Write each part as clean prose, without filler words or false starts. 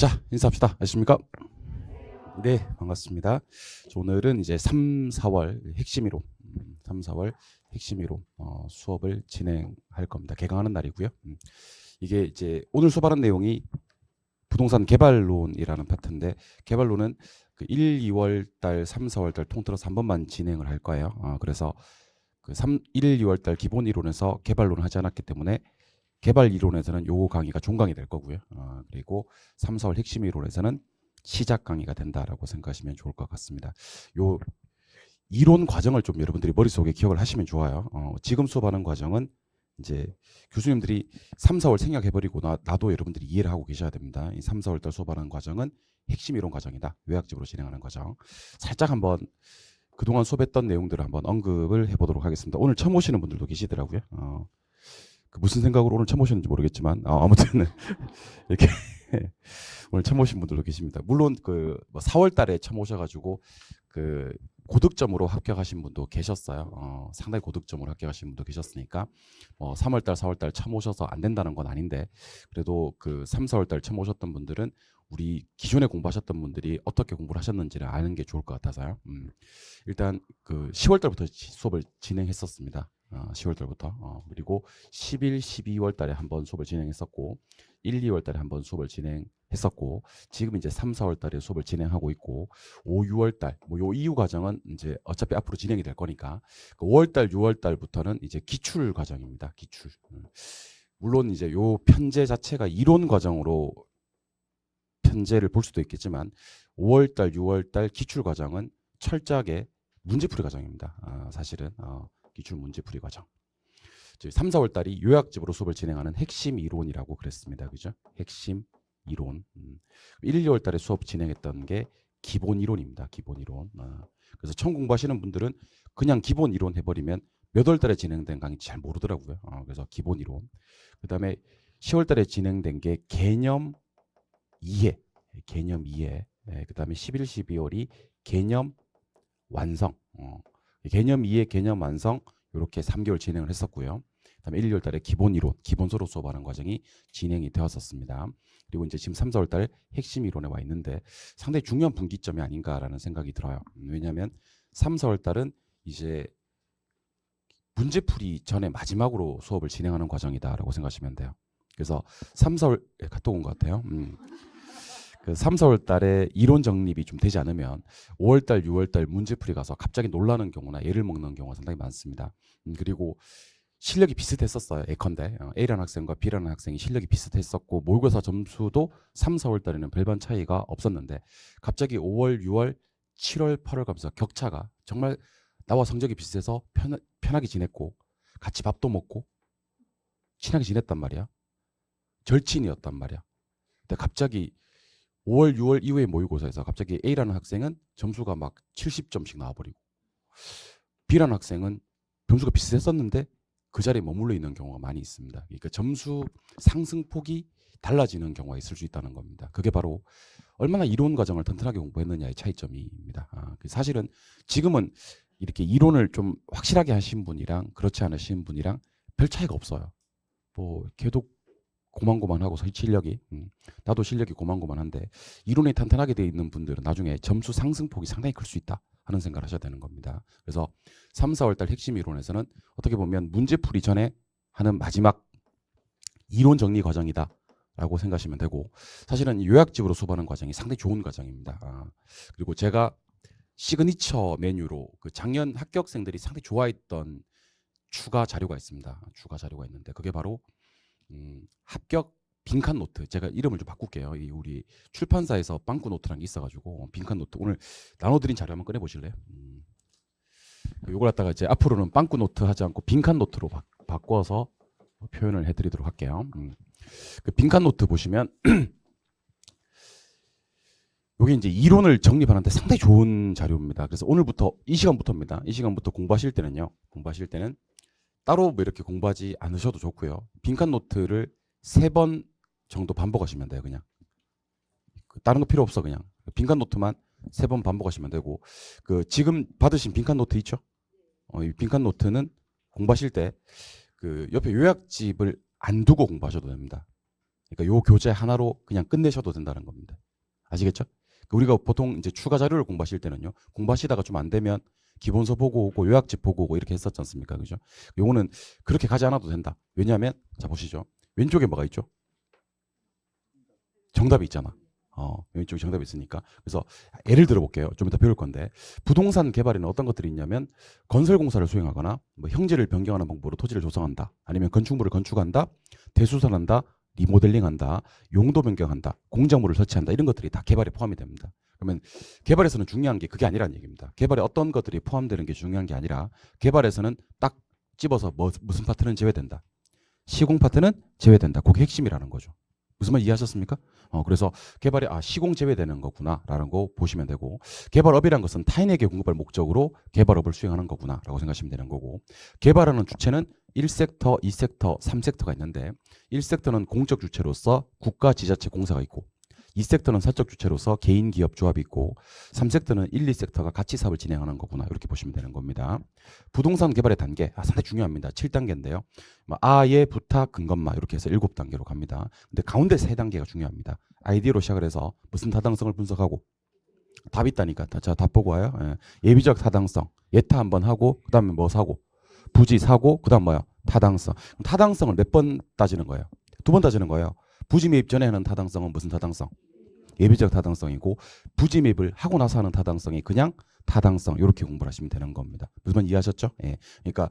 자, 인사합시다. 안녕하십니까? 네, 반갑습니다. 오늘은 이제 3, 4월 핵심 이론, 3, 4월 핵심 이론 수업을 진행할 겁니다. 개강하는 날이고요. 이게 이제 오늘 수업하는 내용이 부동산 개발론이라는 파트인데, 개발론은 그 1, 2월 달, 3, 4월 달 통틀어서 한 번만 진행을 할 거예요. 그래서 그 1, 2월 달 기본 이론에서 개발론을 하지 않았기 때문에 개발 이론에서는 요 강의가 종강이 될 거고요. 그리고 3, 4월 핵심 이론에서는 시작 강의가 된다라고 생각하시면 좋을 것 같습니다. 요 이론 과정을 좀 여러분들이 머릿속에 기억을 하시면 좋아요. 지금 수업하는 과정은 이제 교수님들이 3, 4월 생략해버리고 나도 여러분들이 이해를 하고 계셔야 됩니다. 이 3, 4월 달 수업하는 과정은 핵심 이론 과정이다. 요약집으로 진행하는 과정. 살짝 한번 그동안 수업했던 내용들을 한번 언급을 해보도록 하겠습니다. 오늘 처음 오시는 분들도 계시더라고요. 그 무슨 생각으로 오늘 처음 오셨는지 모르겠지만 아무튼 이렇게 오늘 처음 오신 분들도 계십니다. 물론 그 4월 달에 처음 오셔가지고 그 고득점으로 합격하신 분도 계셨어요. 상당히 고득점으로 합격하신 분도 계셨으니까 3월 달, 4월 달 처음 오셔서 안 된다는 건 아닌데 그래도 그 3, 4월 달 처음 오셨던 분들은 우리 기존에 공부하셨던 분들이 어떻게 공부를 하셨는지를 아는 게 좋을 것 같아서요. 일단 그 10월 달부터 수업을 진행했었습니다. 10월 달부터 그리고 11, 12월 달에 한번 수업을 진행했었고 1, 2월 달에 한번 수업을 진행했었고 지금 이제 3, 4월 달에 수업을 진행하고 있고 5, 6월 달 뭐 요 이후 과정은 이제 어차피 앞으로 진행이 될 거니까 그 5월 달, 6월 달부터는 이제 기출 과정입니다. 기출. 물론 이제 요 편제 자체가 이론 과정으로 편제를 볼 수도 있겠지만 5월 달, 6월 달 기출 과정은 철저하게 문제풀이 과정입니다. 사실은 기출 문제풀이 과정. 3, 4월 달이 요약집으로 수업을 진행하는 핵심 이론이라고 그랬습니다. 그죠? 핵심 이론. 1, 2월 달에 수업 진행했던 게 기본 이론입니다. 기본 이론. 그래서 처음 공부하시는 분들은 그냥 기본 이론 해버리면 몇 월 달에 진행된 강의인지 잘 모르더라고요. 그래서 기본 이론. 그 다음에 10월 달에 진행된 게 개념 이해. 개념 이해. 그 다음에 11, 12월이 개념 완성. 개념 이해, 개념 완성 이렇게 3개월 진행을 했었고요. 그다음에 1, 2월 달에 기본 이론, 기본서로 수업하는 과정이 진행이 되었었습니다. 그리고 이제 지금 3, 4월 달 핵심 이론에 와 있는데 상당히 중요한 분기점이 아닌가라는 생각이 들어요. 왜냐하면 3, 4월 달은 이제 문제풀이 전에 마지막으로 수업을 진행하는 과정이다라고 생각하시면 돼요. 그래서 3, 4월 카톡 온 것 같아요. 그 3, 4월 달에 이론 정립이 좀 되지 않으면 5월 달, 6월 달 문제풀이 가서 갑자기 놀라는 경우나 애를 먹는 경우가 상당히 많습니다. 그리고 실력이 비슷했었어요. 예컨대 A라는 학생과 B라는 학생이 실력이 비슷했었고 모의고사 점수도 3, 4월 달에는 별반 차이가 없었는데 갑자기 5월, 6월, 7월, 8월 가면서 격차가 정말 나와 성적이 비슷해서 편하게 지냈고 같이 밥도 먹고 친하게 지냈단 말이야. 절친이었단 말이야. 근데 갑자기 5월, 6월 이후에 모의고사에서 갑자기 A라는 학생은 점수가 막 70점씩 나와버리고 B라는 학생은 점수가 비슷했었는데 그 자리에 머물러 있는 경우가 많이 있습니다. 그러니까 점수 상승폭이 달라지는 경우가 있을 수 있다는 겁니다. 그게 바로 얼마나 이론 과정을 튼튼하게 공부했느냐의 차이점입니다. 사실은 지금은 이렇게 이론을 좀 확실하게 하신 분이랑 그렇지 않으신 분이랑 별 차이가 없어요. 뭐 걔도 고만고만하고 실력이 나도 실력이 고만고만한데 이론이 탄탄하게 되어 있는 분들은 나중에 점수 상승폭이 상당히 클 수 있다 하는 생각을 하셔야 되는 겁니다. 그래서 3, 4월 달 핵심 이론에서는 어떻게 보면 문제풀이 전에 하는 마지막 이론 정리 과정이다 라고 생각하시면 되고 사실은 요약집으로 수업하는 과정이 상당히 좋은 과정입니다. 그리고 제가 시그니처 메뉴로 그 작년 합격생들이 상당히 좋아했던 추가 자료가 있습니다. 추가 자료가 있는데 그게 바로 합격 빈칸 노트. 제가 이름을 좀 바꿀게요. 이 우리 출판사에서 빵꾸 노트라는 게 있어가지고 빈칸 노트 오늘 나눠드린 자료 한번 꺼내 보실래요? 이걸 갖다가 이제 앞으로는 빵꾸 노트 하지 않고 빈칸 노트로 바꿔서 표현을 해드리도록 할게요. 그 빈칸 노트 보시면 이게 이제 이론을 정립하는데 상당히 좋은 자료입니다. 그래서 오늘부터 이 시간부터입니다. 이 시간부터 공부하실 때는요. 공부하실 때는 따로 뭐 이렇게 공부하지 않으셔도 좋고요. 빈칸 노트를 3번 정도 반복하시면 돼요. 그냥 다른 거 필요 없어. 그냥 빈칸 노트만 3번 반복하시면 되고 그 지금 받으신 빈칸 노트 있죠? 이 빈칸 노트는 공부하실 때 그 옆에 요약집을 안 두고 공부하셔도 됩니다. 그러니까 요 교재 하나로 그냥 끝내셔도 된다는 겁니다. 아시겠죠? 우리가 보통 이제 추가 자료를 공부하실 때는요. 공부하시다가 좀 안 되면 기본서 보고 오고 요약집 보고 오고 이렇게 했었지 않습니까? 그죠? 요거는 그렇게 가지 않아도 된다. 왜냐하면 자 보시죠. 왼쪽에 뭐가 있죠? 정답이 있잖아. 왼쪽에 정답이 있으니까. 그래서 예를 들어 볼게요. 좀 이따 배울 건데 부동산 개발에는 어떤 것들이 있냐면 건설공사를 수행하거나 뭐 형질을 변경하는 방법으로 토지를 조성한다. 아니면 건축물을 건축한다. 대수선한다. 리모델링한다. 용도 변경한다. 공작물을 설치한다. 이런 것들이 다 개발에 포함이 됩니다. 그러면 개발에서는 중요한 게 그게 아니라는 얘기입니다. 개발에 어떤 것들이 포함되는 게 중요한 게 아니라 개발에서는 딱 집어서 무슨 파트는 제외된다. 시공 파트는 제외된다. 그게 핵심이라는 거죠. 무슨 말 이해하셨습니까? 그래서 개발이 시공 제외되는 거구나라는 거 보시면 되고 개발업이란 것은 타인에게 공급할 목적으로 개발업을 수행하는 거구나라고 생각하시면 되는 거고 개발하는 주체는 1섹터, 2섹터, 3섹터가 있는데 1섹터는 공적 주체로서 국가 지자체 공사가 있고 2섹터는 사적 주체로서 개인 기업 조합이 있고 3섹터는 1, 2섹터가 같이 사업을 진행하는 거구나 이렇게 보시면 되는 겁니다. 부동산 개발의 단계 상당히 중요합니다. 7단계인데요. 아예 부탁 근검마 이렇게 해서 7단계로 갑니다. 근데 가운데 3단계가 중요합니다. 아이디어로 시작을 해서 무슨 타당성을 분석하고 답 있다니까. 자, 답 보고 와요. 예비적 타당성 예타 한번 하고 그다음에 뭐 사고 부지 사고 그다음 뭐야 타당성. 타당성을 몇 번 따지는 거예요? 2번 따지는 거예요. 부지 매입 전에 하는 타당성은 무슨 타당성? 예비적 타당성이고 부지 매입을 하고 나서 하는 타당성이 그냥 타당성 이렇게 공부를 하시면 되는 겁니다. 무슨 말 이해하셨죠? 예. 그러니까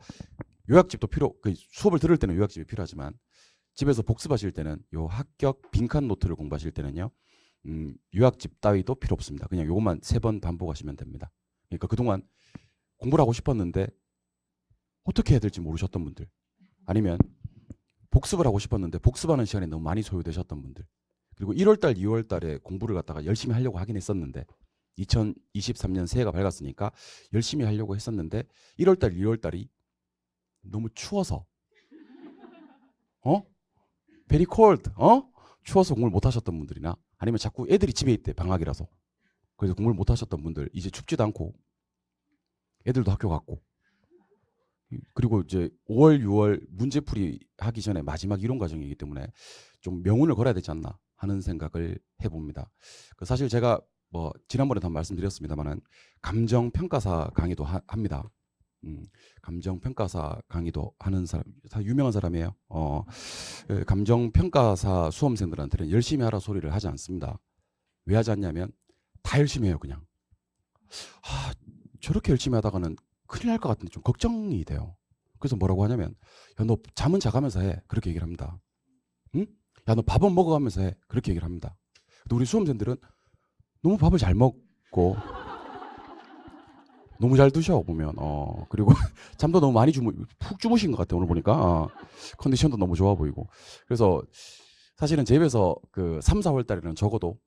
요약집도 수업을 들을 때는 요약집이 필요하지만 집에서 복습하실 때는 요 합격 빈칸 노트를 공부하실 때는요. 요약집 따위도 필요 없습니다. 그냥 요것만 3번 반복하시면 됩니다. 그러니까 그동안 공부를 하고 싶었는데 어떻게 해야 될지 모르셨던 분들 아니면 복습을 하고 싶었는데 복습하는 시간이 너무 많이 소요되셨던 분들 그리고 1월달 2월달에 공부를 갖다가 열심히 하려고 하긴 했었는데 2023년 새해가 밝았으니까 열심히 하려고 했었는데 1월달 2월달이 너무 추워서 very cold 추워서 공부를 못 하셨던 분들이나 아니면 자꾸 애들이 집에 있대 방학이라서 그래서 공부를 못 하셨던 분들 이제 춥지도 않고 애들도 학교 갔고 그리고 이제 5월, 6월 문제풀이 하기 전에 마지막 이론 과정이기 때문에 좀 명운을 걸어야 되지 않나 하는 생각을 해봅니다. 사실 제가 뭐 지난번에도 한번 말씀드렸습니다만은 감정평가사 강의도 합니다. 감정평가사 강의도 하는 사람 다 유명한 사람이에요. 감정평가사 수험생들한테는 열심히 하라 소리를 하지 않습니다. 왜 하지 않냐면 다 열심히 해요 그냥. 저렇게 열심히 하다가는 큰일 날 것 같은데 좀 걱정이 돼요. 그래서 뭐라고 하냐면 야 너 잠은 자가면서 해 그렇게 얘기를 합니다. 응? 야 너 밥은 먹어가면서 해 그렇게 얘기를 합니다. 근데 우리 수험생들은 너무 밥을 잘 먹고 너무 잘 드셔 보면 그리고 잠도 너무 많이 푹 주무신 것 같아 오늘 보니까 컨디션도 너무 좋아 보이고 그래서 사실은 제 입에서 그 3, 4월 달에는 적어도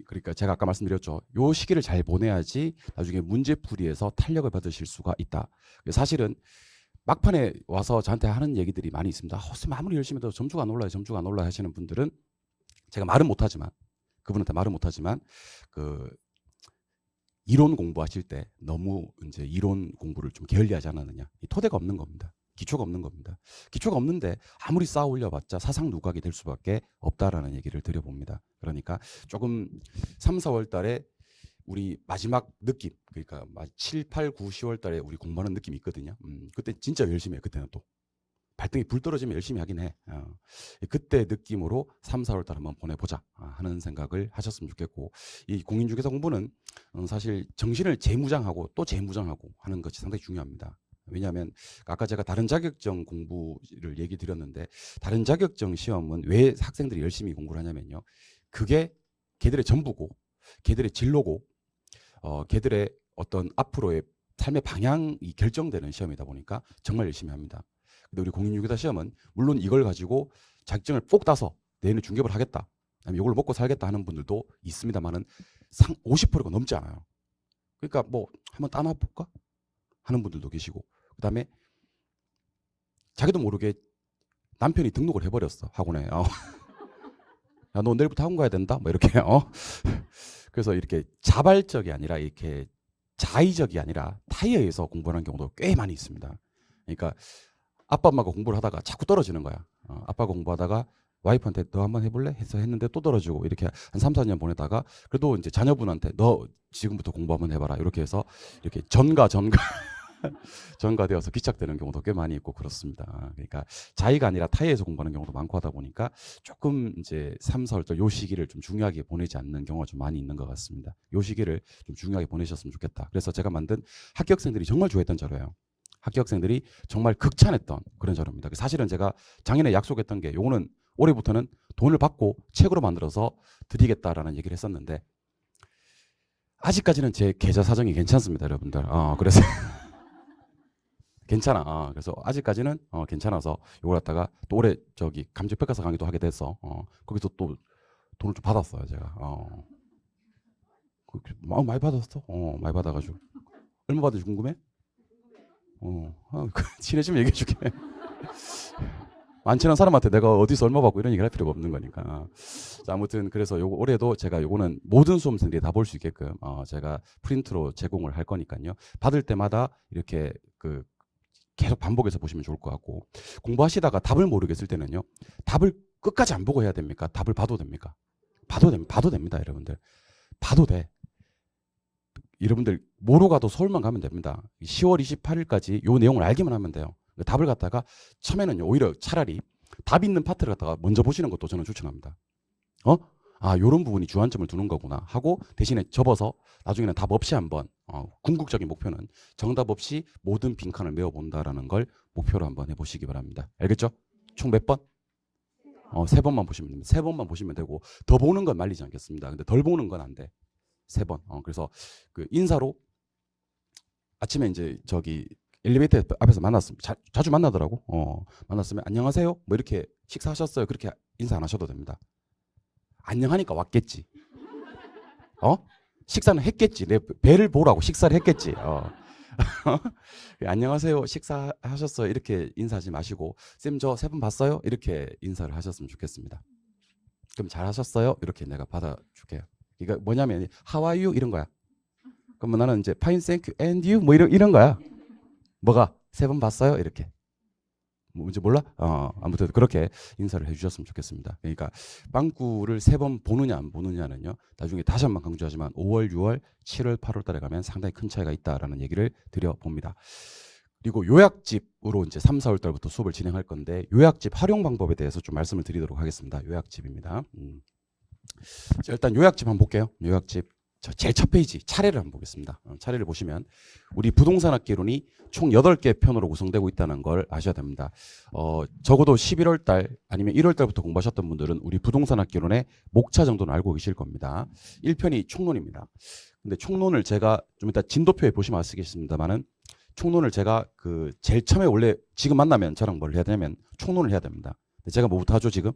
그러니까 제가 아까 말씀드렸죠. 요 시기를 잘 보내야지 나중에 문제풀이에서 탄력을 받으실 수가 있다. 사실은 막판에 와서 저한테 하는 얘기들이 많이 있습니다. 선생님 아무리 열심히 해도 점수가 안 올라요. 점수가 안 올라요 하시는 분들은 제가 말은 못하지만 그분한테 말은 못하지만 그 이론 공부하실 때 너무 이제 이론 공부를 좀 게을리하지 않았느냐. 이 토대가 없는 겁니다. 기초가 없는 겁니다. 기초가 없는데 아무리 쌓아 올려봤자 사상 누각이 될 수밖에 없다라는 얘기를 드려봅니다. 그러니까 조금 3, 4월 달에 우리 마지막 느낌 그러니까 7, 8, 9, 10월 달에 우리 공부하는 느낌이 있거든요. 그때 진짜 열심히 해요. 그때는 또 발등에 불 떨어지면 열심히 하긴 해. 그때 느낌으로 3, 4월 달 한번 보내보자 하는 생각을 하셨으면 좋겠고 이 공인중개사 공부는 사실 정신을 재무장하고 또 재무장하고 하는 것이 상당히 중요합니다. 왜냐하면 아까 제가 다른 자격증 공부를 얘기 드렸는데 다른 자격증 시험은 왜 학생들이 열심히 공부를 하냐면요. 그게 걔들의 전부고 걔들의 진로고 걔들의 어떤 앞으로의 삶의 방향이 결정되는 시험이다 보니까 정말 열심히 합니다. 근데 우리 공인중개사 시험은 물론 이걸 가지고 자격증을 꼭 따서 내년에 중개업을 하겠다. 아니면 이걸 먹고 살겠다 하는 분들도 있습니다만은 50%가 넘지 않아요. 그러니까 뭐 한번 따나 볼까 하는 분들도 계시고 그다음에 자기도 모르게 남편이 등록을 해버렸어 학원에. 야 너 내일부터 학원 가야 된다. 뭐 이렇게 그래서 이렇게 자발적이 아니라 이렇게 자의적이 아니라 타의에 의해서 공부하는 경우도 꽤 많이 있습니다. 그러니까 아빠 엄마가 공부를 하다가 자꾸 떨어지는 거야. 아빠가 공부하다가 와이프한테 너 한번 해볼래? 해서 했는데 또 떨어지고 이렇게 한 3, 4년 보내다가 그래도 이제 자녀분한테 너 지금부터 공부 한번 해봐라 이렇게 해서 이렇게 전가되어서 기착되는 경우도 꽤 많이 있고 그렇습니다. 그러니까 자의가 아니라 타의에서 공부하는 경우도 많고 하다 보니까 조금 이제 3, 4월달 요 시기를 좀 중요하게 보내지 않는 경우가 좀 많이 있는 것 같습니다. 요 시기를 좀 중요하게 보내셨으면 좋겠다. 그래서 제가 만든 합격생들이 정말 좋아했던 자료예요. 합격생들이 정말 극찬했던 그런 자료입니다. 사실은 제가 작년에 약속했던 게 요거는 올해부터는 돈을 받고 책으로 만들어서 드리겠다라는 얘기를 했었는데 아직까지는 제 계좌 사정이 괜찮습니다, 여러분들. 그래서 괜찮아. 그래서 아직까지는 괜찮아서 이걸 갖다가 또 올해 저기 감정평가사 강의도 하게 돼서 거기서 또 돈을 좀 받았어요, 제가. 많이 받았어. 많이 받아가지고 얼마 받은지 궁금해? 친해지면 얘기해줄게. 안 친한 사람한테 내가 어디서 얼마 받고 이런 얘기를 할 필요가 없는 거니까. 자, 아무튼 그래서 요거 올해도 제가 요거는 모든 수험생들이 다 볼 수 있게끔 제가 프린트로 제공을 할 거니까요. 받을 때마다 이렇게 그 계속 반복해서 보시면 좋을 것 같고 공부하시다가 답을 모르겠을 때는요. 답을 끝까지 안 보고 해야 됩니까? 답을 봐도 됩니까? 봐도 됩니다, 여러분들. 봐도 돼. 여러분들 뭐로 가도 서울만 가면 됩니다. 10월 28일까지 요 내용을 알기만 하면 돼요. 답을 갖다가 처음에는요. 오히려 차라리 답 있는 파트를 갖다가 먼저 보시는 것도 저는 추천합니다. 요런 부분이 주안점을 두는 거구나 하고 대신에 접어서 나중에는 답 없이 한번 궁극적인 목표는 정답 없이 모든 빈칸을 메워본다라는 걸 목표로 한번 해보시기 바랍니다. 알겠죠? 총 몇 번? 3번만 보시면 됩니다. 3번만 보시면 되고 더 보는 건 말리지 않겠습니다. 근데 덜 보는 건 안 돼. 3번. 그래서 그 인사로 아침에 이제 저기 엘리베이터 앞에서 만났습니다. 자주 만나더라고. 만났으면 안녕하세요. 뭐 이렇게 식사하셨어요. 그렇게 인사 안 하셔도 됩니다. 안녕하니까 왔겠지. 식사는 했겠지. 내 배를 보라고 식사를 했겠지. 안녕하세요. 식사하셨어요. 이렇게 인사하지 마시고 쌤 저 3번 봤어요. 이렇게 인사를 하셨으면 좋겠습니다. 그럼 잘하셨어요. 이렇게 내가 받아줄게요. 이거 뭐냐면 How are you 이런 거야. 그러면 나는 이제 Fine, thank you, and you 뭐 이런 거야. 뭐가 3번 봤어요. 이렇게. 뭔지 몰라? 아무튼 그렇게 인사를 해주셨으면 좋겠습니다. 그러니까 빵꾸를 3번 보느냐 안 보느냐는요. 나중에 다시 한번 강조하지만 5월, 6월, 7월, 8월 달에 가면 상당히 큰 차이가 있다라는 얘기를 드려봅니다. 그리고 요약집으로 이제 3, 4월 달부터 수업을 진행할 건데 요약집 활용 방법에 대해서 좀 말씀을 드리도록 하겠습니다. 요약집입니다. 자, 일단 요약집 한번 볼게요. 요약집. 제일 첫 페이지 차례를 한번 보겠습니다. 차례를 보시면 우리 부동산학개론이 총 8개 편으로 구성되고 있다는 걸 아셔야 됩니다. 적어도 11월 달 아니면 1월 달부터 공부하셨던 분들은 우리 부동산학개론의 목차 정도는 알고 계실 겁니다. 1편이 총론입니다. 근데 총론을 제가 좀 이따 진도표에 보시면 아시겠습니다만은 총론을 제가 그 제일 처음에 원래 지금 만나면 저랑 뭘 해야 되냐면 총론을 해야 됩니다. 근데 제가 뭐부터 하죠 지금?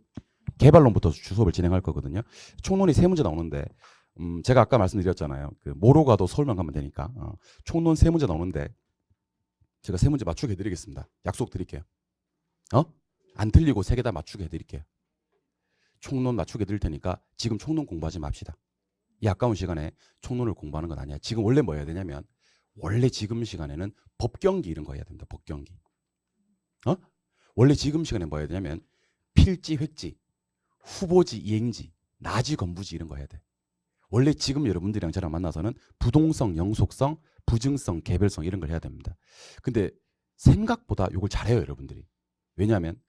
개발론부터 수업을 진행할 거거든요. 총론이 3문제 나오는데 제가 아까 말씀드렸잖아요. 그 뭐로 가도 서울만 가면 되니까 총론 3문제 나오는데 제가 3문제 맞추게 해드리겠습니다. 약속 드릴게요. 안 틀리고 3개 다 맞추게 해드릴게요. 총론 맞추게 해드릴 테니까 지금 총론 공부하지 맙시다. 이 아까운 시간에 총론을 공부하는 건 아니야. 지금 원래 뭐 해야 되냐면 원래 지금 시간에는 법경기 이런 거 해야 됩니다. 법경기. 원래 지금 시간에 뭐 해야 되냐면 필지, 획지, 후보지, 이행지, 나지, 건부지 이런 거 해야 돼. 원래 지금 여러분들이랑 저랑 만나서는 부동성, 영속성, 부증성, 개별성 이런 걸 해야 됩니다. 근데 생각보다 이걸 잘해요, 여러분들이. 왜냐하면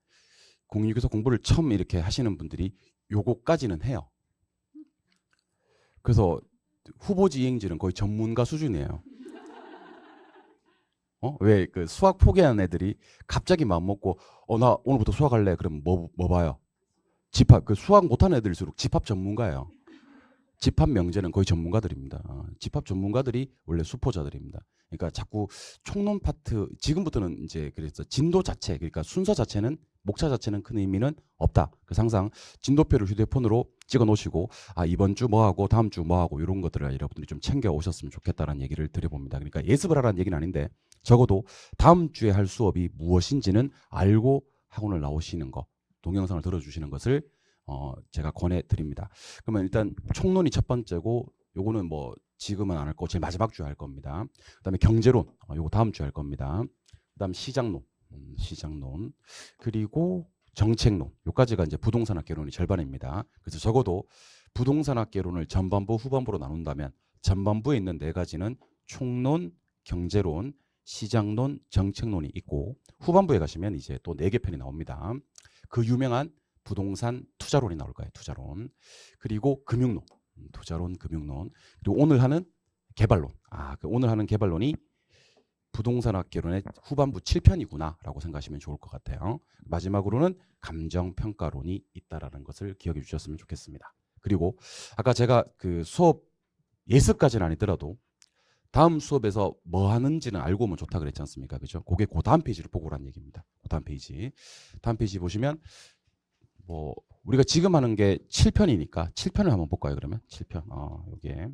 공인중개사 공부를 처음 이렇게 하시는 분들이 요거까지는 해요. 그래서 후보지, 이행지는 거의 전문가 수준이에요. 왜 그 수학 포기하는 애들이 갑자기 마음 먹고 나 오늘부터 수학 할래. 그럼 뭐 봐요? 집합. 그 수학 못하는 애들일수록 집합 전문가예요. 집합 명제는 거의 전문가들입니다. 집합 전문가들이 원래 수포자들입니다. 그러니까 자꾸 총론 파트 지금부터는 이제 그래서 진도 자체 그러니까 순서 자체는 목차 자체는 큰 의미는 없다. 그래서 항상 진도표를 휴대폰으로 찍어 놓으시고 이번 주 뭐 하고 다음 주 뭐 하고 이런 것들을 여러분들이 좀 챙겨 오셨으면 좋겠다는 얘기를 드려봅니다. 그러니까 예습을 하라는 얘기는 아닌데 적어도 다음 주에 할 수업이 무엇인지는 알고 학원을 나오시는 거 동영상을 들어주시는 것을 제가 권해드립니다. 그러면 일단 총론이 첫 번째고 요거는 뭐 지금은 안 할 거고 제일 마지막 주에 할 겁니다. 그다음에 경제론 요거 다음 주에 할 겁니다. 그다음 시장론 시장론 그리고 정책론, 요까지가 이제 부동산학개론의 절반입니다. 그래서 적어도 부동산학개론을 전반부, 후반부로 나눈다면 전반부에 있는 네 가지는 총론, 경제론, 시장론, 정책론이 있고 후반부에 가시면 이제 또 네 개 편이 나옵니다. 그 유명한 부동산 투자론이 나올 거예요. 투자론. 그리고 금융론, 투자론, 금융론. 그리고 오늘 하는 개발론. 그 오늘 하는 개발론이 부동산학개론의 후반부 7편이구나라고 생각하시면 좋을 것 같아요. 마지막으로는 감정평가론이 있다라는 것을 기억해 주셨으면 좋겠습니다. 그리고 아까 제가 그 수업 예습까지는 아니더라도 다음 수업에서 뭐 하는지는 알고 오면 좋다 그랬지 않습니까? 그죠? 그게 그 다음 페이지를 보고 오라는 얘기입니다. 그 다음 페이지. 다음 페이지 보시면 뭐 우리가 지금 하는 게 7편이니까 7편을 한번 볼까요? 그러면 7편. 요게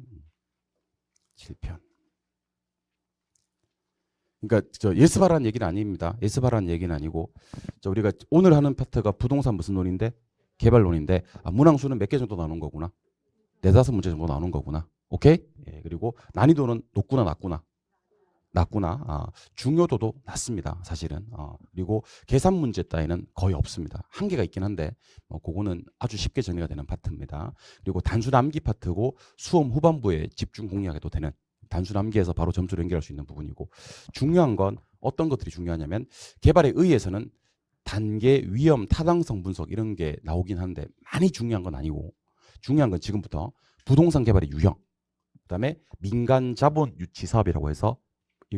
7편. 그러니까 저 예습하라는 얘기는 아닙니다. 예습하라는 얘기는 아니고 우리가 오늘 하는 파트가 부동산 무슨 논인데 개발론인데 문항수는 몇 개 정도 나오는 거구나. 4-5문제 정도 나오는 거구나. 오케이? 예, 그리고 난이도는 높구나 낮구나. 낮구나. 중요도도 낮습니다. 사실은. 그리고 계산 문제 따위는 거의 없습니다. 한 개가 있긴 한데 그거는 아주 쉽게 정리가 되는 파트입니다. 그리고 단순 암기 파트고 수험 후반부에 집중 공략해도 되는 단순 암기에서 바로 점수를 연결할 수 있는 부분이고 중요한 건 어떤 것들이 중요하냐면 개발에 의해서는 단계, 위험, 타당성 분석 이런 게 나오긴 하는데 많이 중요한 건 아니고 중요한 건 지금부터 부동산 개발의 유형 그다음에 민간 자본 유치 사업이라고 해서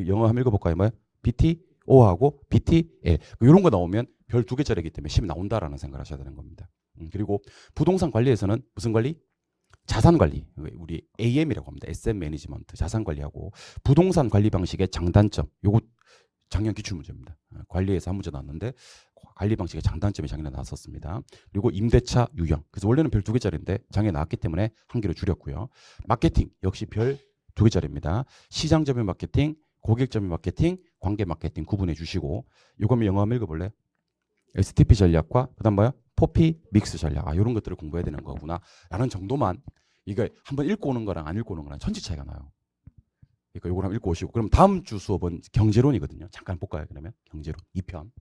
영어 한번 읽어볼까요? 뭐요? BTO하고 BTL 이런 거 나오면 별 2개짜리이기 때문에 시험이 나온다라는 생각을 하셔야 되는 겁니다. 그리고 부동산 관리에서는 무슨 관리? 자산 관리, 우리 AM이라고 합니다. SM 매니지먼트, 자산 관리하고 부동산 관리 방식의 장단점, 요거 작년 기출 문제입니다. 관리에서 한 문제 나왔는데 관리 방식의 장단점이 작년에 나왔었습니다. 그리고 임대차 유형, 그래서 원래는 별 2개짜리인데 작년에 나왔기 때문에 한 개로 줄였고요. 마케팅 역시 별 2개짜리입니다. 시장 점유 마케팅, 고객 점유 마케팅, 관계 마케팅 구분해 주시고 이거면 영어 한번 읽어볼래요? STP 전략과 그다음 뭐야? 포피 믹스 전략. 이런 것들을 공부해야 되는 거구나 라는 정도만 이거 한번 읽고 오는 거랑 안 읽고 오는 거랑 천지 차이가 나요. 그러니까 이걸 한번 읽고 오시고 그럼 다음 주 수업은 경제론이거든요. 잠깐 볼까요? 그러면 경제론 2편.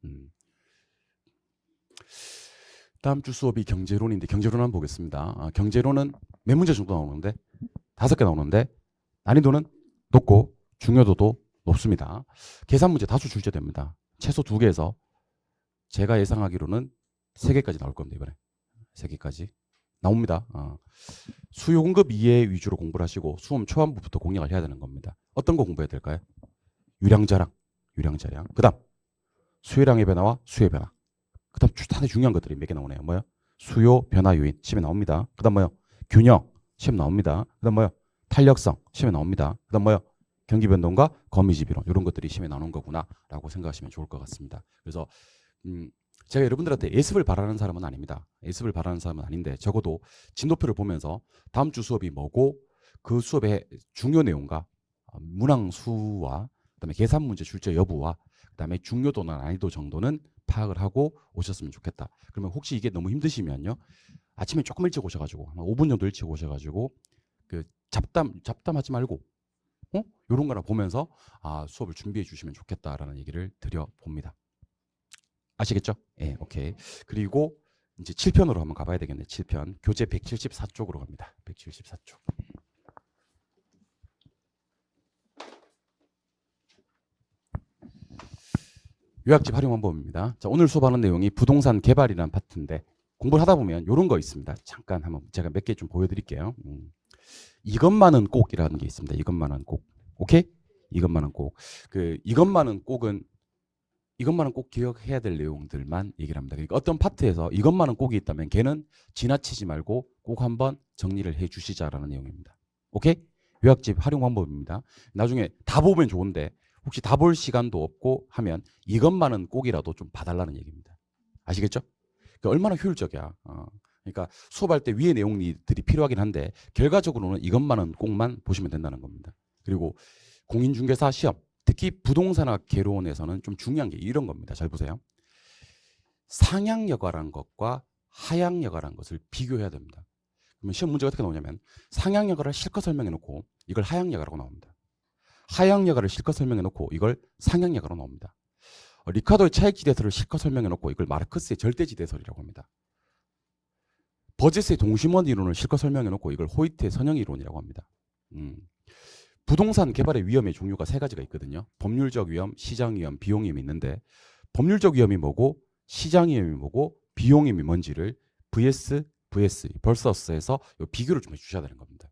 다음 주 수업이 경제론인데 경제론 한번 보겠습니다. 경제론은 몇 문제 정도 나오는데 5개 나오는데 난이도는 높고 중요도도 높습니다. 계산 문제 다수 출제됩니다. 최소 2개에서 제가 예상하기로는 3개까지 나올 겁니다. 이번에 3개까지 나옵니다. 수요 공급 이해 위주로 공부를 하시고 수험 초반부부터 공략을 해야 되는 겁니다. 어떤 거 공부해야 될까요? 유량자량, 그 다음 수요량의 변화와 수요의 변화. 그 다음 상당히 중요한 것들이 몇 개 나오네요. 뭐요? 수요 변화 요인 시험에 나옵니다. 그 다음 뭐요? 균형 시험 나옵니다. 그 다음 뭐요? 탄력성 시험에 나옵니다. 그 다음 뭐요? 경기 변동과 거미집 이론 이런 것들이 시험에 나오는 거구나 라고 생각하시면 좋을 것 같습니다. 그래서 제가 여러분들한테 예습을 바라는 사람은 아닙니다. 예습을 바라는 사람은 아닌데 적어도 진도표를 보면서 다음 주 수업이 뭐고 그 수업의 중요 내용과 문항 수와 그다음에 계산 문제 출제 여부와 그다음에 중요도나 난이도 정도는 파악을 하고 오셨으면 좋겠다. 그러면 혹시 이게 너무 힘드시면요. 아침에 조금 일찍 오셔가지고 한 5분 정도 일찍 오셔가지고 그 잡담하지 말고 이런 거나 보면서 수업을 준비해 주시면 좋겠다라는 얘기를 드려봅니다. 아시겠죠? 예, 오케이. 그리고 이제 7편으로 한번 가봐야 되겠네. 7편. 교재 174쪽으로 갑니다. 174쪽. 요약집 활용 방법입니다. 자, 오늘 수업하는 내용이 부동산 개발이라는 파트인데 공부를 하다 보면 이런 거 있습니다. 잠깐 한번 제가 몇 개 좀 보여드릴게요. 이것만은 꼭이라는 게 있습니다. 이것만은 꼭. 오케이? 이것만은 꼭. 이것만은 꼭 기억해야 될 내용들만 얘기를 합니다. 그러니까 어떤 파트에서 이것만은 꼭이 있다면 걔는 지나치지 말고 꼭 한번 정리를 해 주시자라는 내용입니다. 오케이? 요약집 활용 방법입니다. 나중에 다 보면 좋은데 혹시 다 볼 시간도 없고 하면 이것만은 꼭이라도 좀 봐달라는 얘기입니다. 아시겠죠? 그러니까 얼마나 효율적이야. 그러니까 수업할 때 위의 내용들이 필요하긴 한데 결과적으로는 이것만은 꼭만 보시면 된다는 겁니다. 그리고 공인중개사 시험 특히 부동산학 개론에서는 좀 중요한 게 이런 겁니다. 잘 보세요. 상향여가라는 것과 하향여가라는 것을 비교해야 됩니다. 그러면 시험 문제가 어떻게 나오냐면 상향여가를 실컷 설명해 놓고 이걸 하향여가라고 나옵니다. 하향여가를 실컷 설명해 놓고 이걸 상향여가로 나옵니다. 리카르도의 차익지대설을 실컷 설명해놓고 이걸 마르크스의 절대지대설이라고 합니다. 버제스의 동심원 이론을 실컷 설명해놓고 이걸 호이트의 선형 이론이라고 합니다. 부동산 개발의 위험의 종류가 세 가지가 있거든요. 법률적 위험, 시장 위험, 비용 위험이 있는데 법률적 위험이 뭐고 시장 위험이 뭐고 비용 위험이 뭔지를 vs versus에서 비교를 좀 해주셔야 되는 겁니다.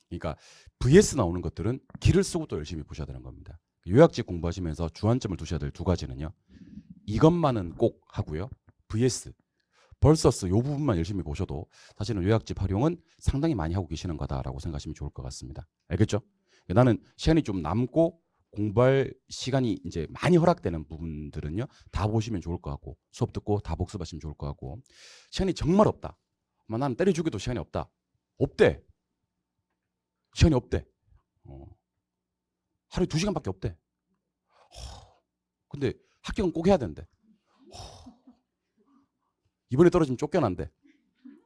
그러니까 vs 나오는 것들은 길을 쓰고 또 열심히 보셔야 되는 겁니다. 요약집 공부하시면서 주안점을 두셔야 될 두 가지는요. 이것만은 꼭 하고요. vs versus 요 부분만 열심히 보셔도 사실은 요약집 활용은 상당히 많이 하고 계시는 거다라고 생각하시면 좋을 것 같습니다. 알겠죠? 나는 시간이 좀 남고 공부할 시간이 이제 많이 허락되는 부분들은요. 다 보시면 좋을 것 같고 수업 듣고 다 복습하시면 좋을 것 같고 시간이 정말 없다. 나는 때려주기도 시간이 없다. 없대. 시간이 없대. 하루에 2시간밖에 없대. 근데 합격은 꼭 해야 되는데. 이번에 떨어지면 쫓겨난대.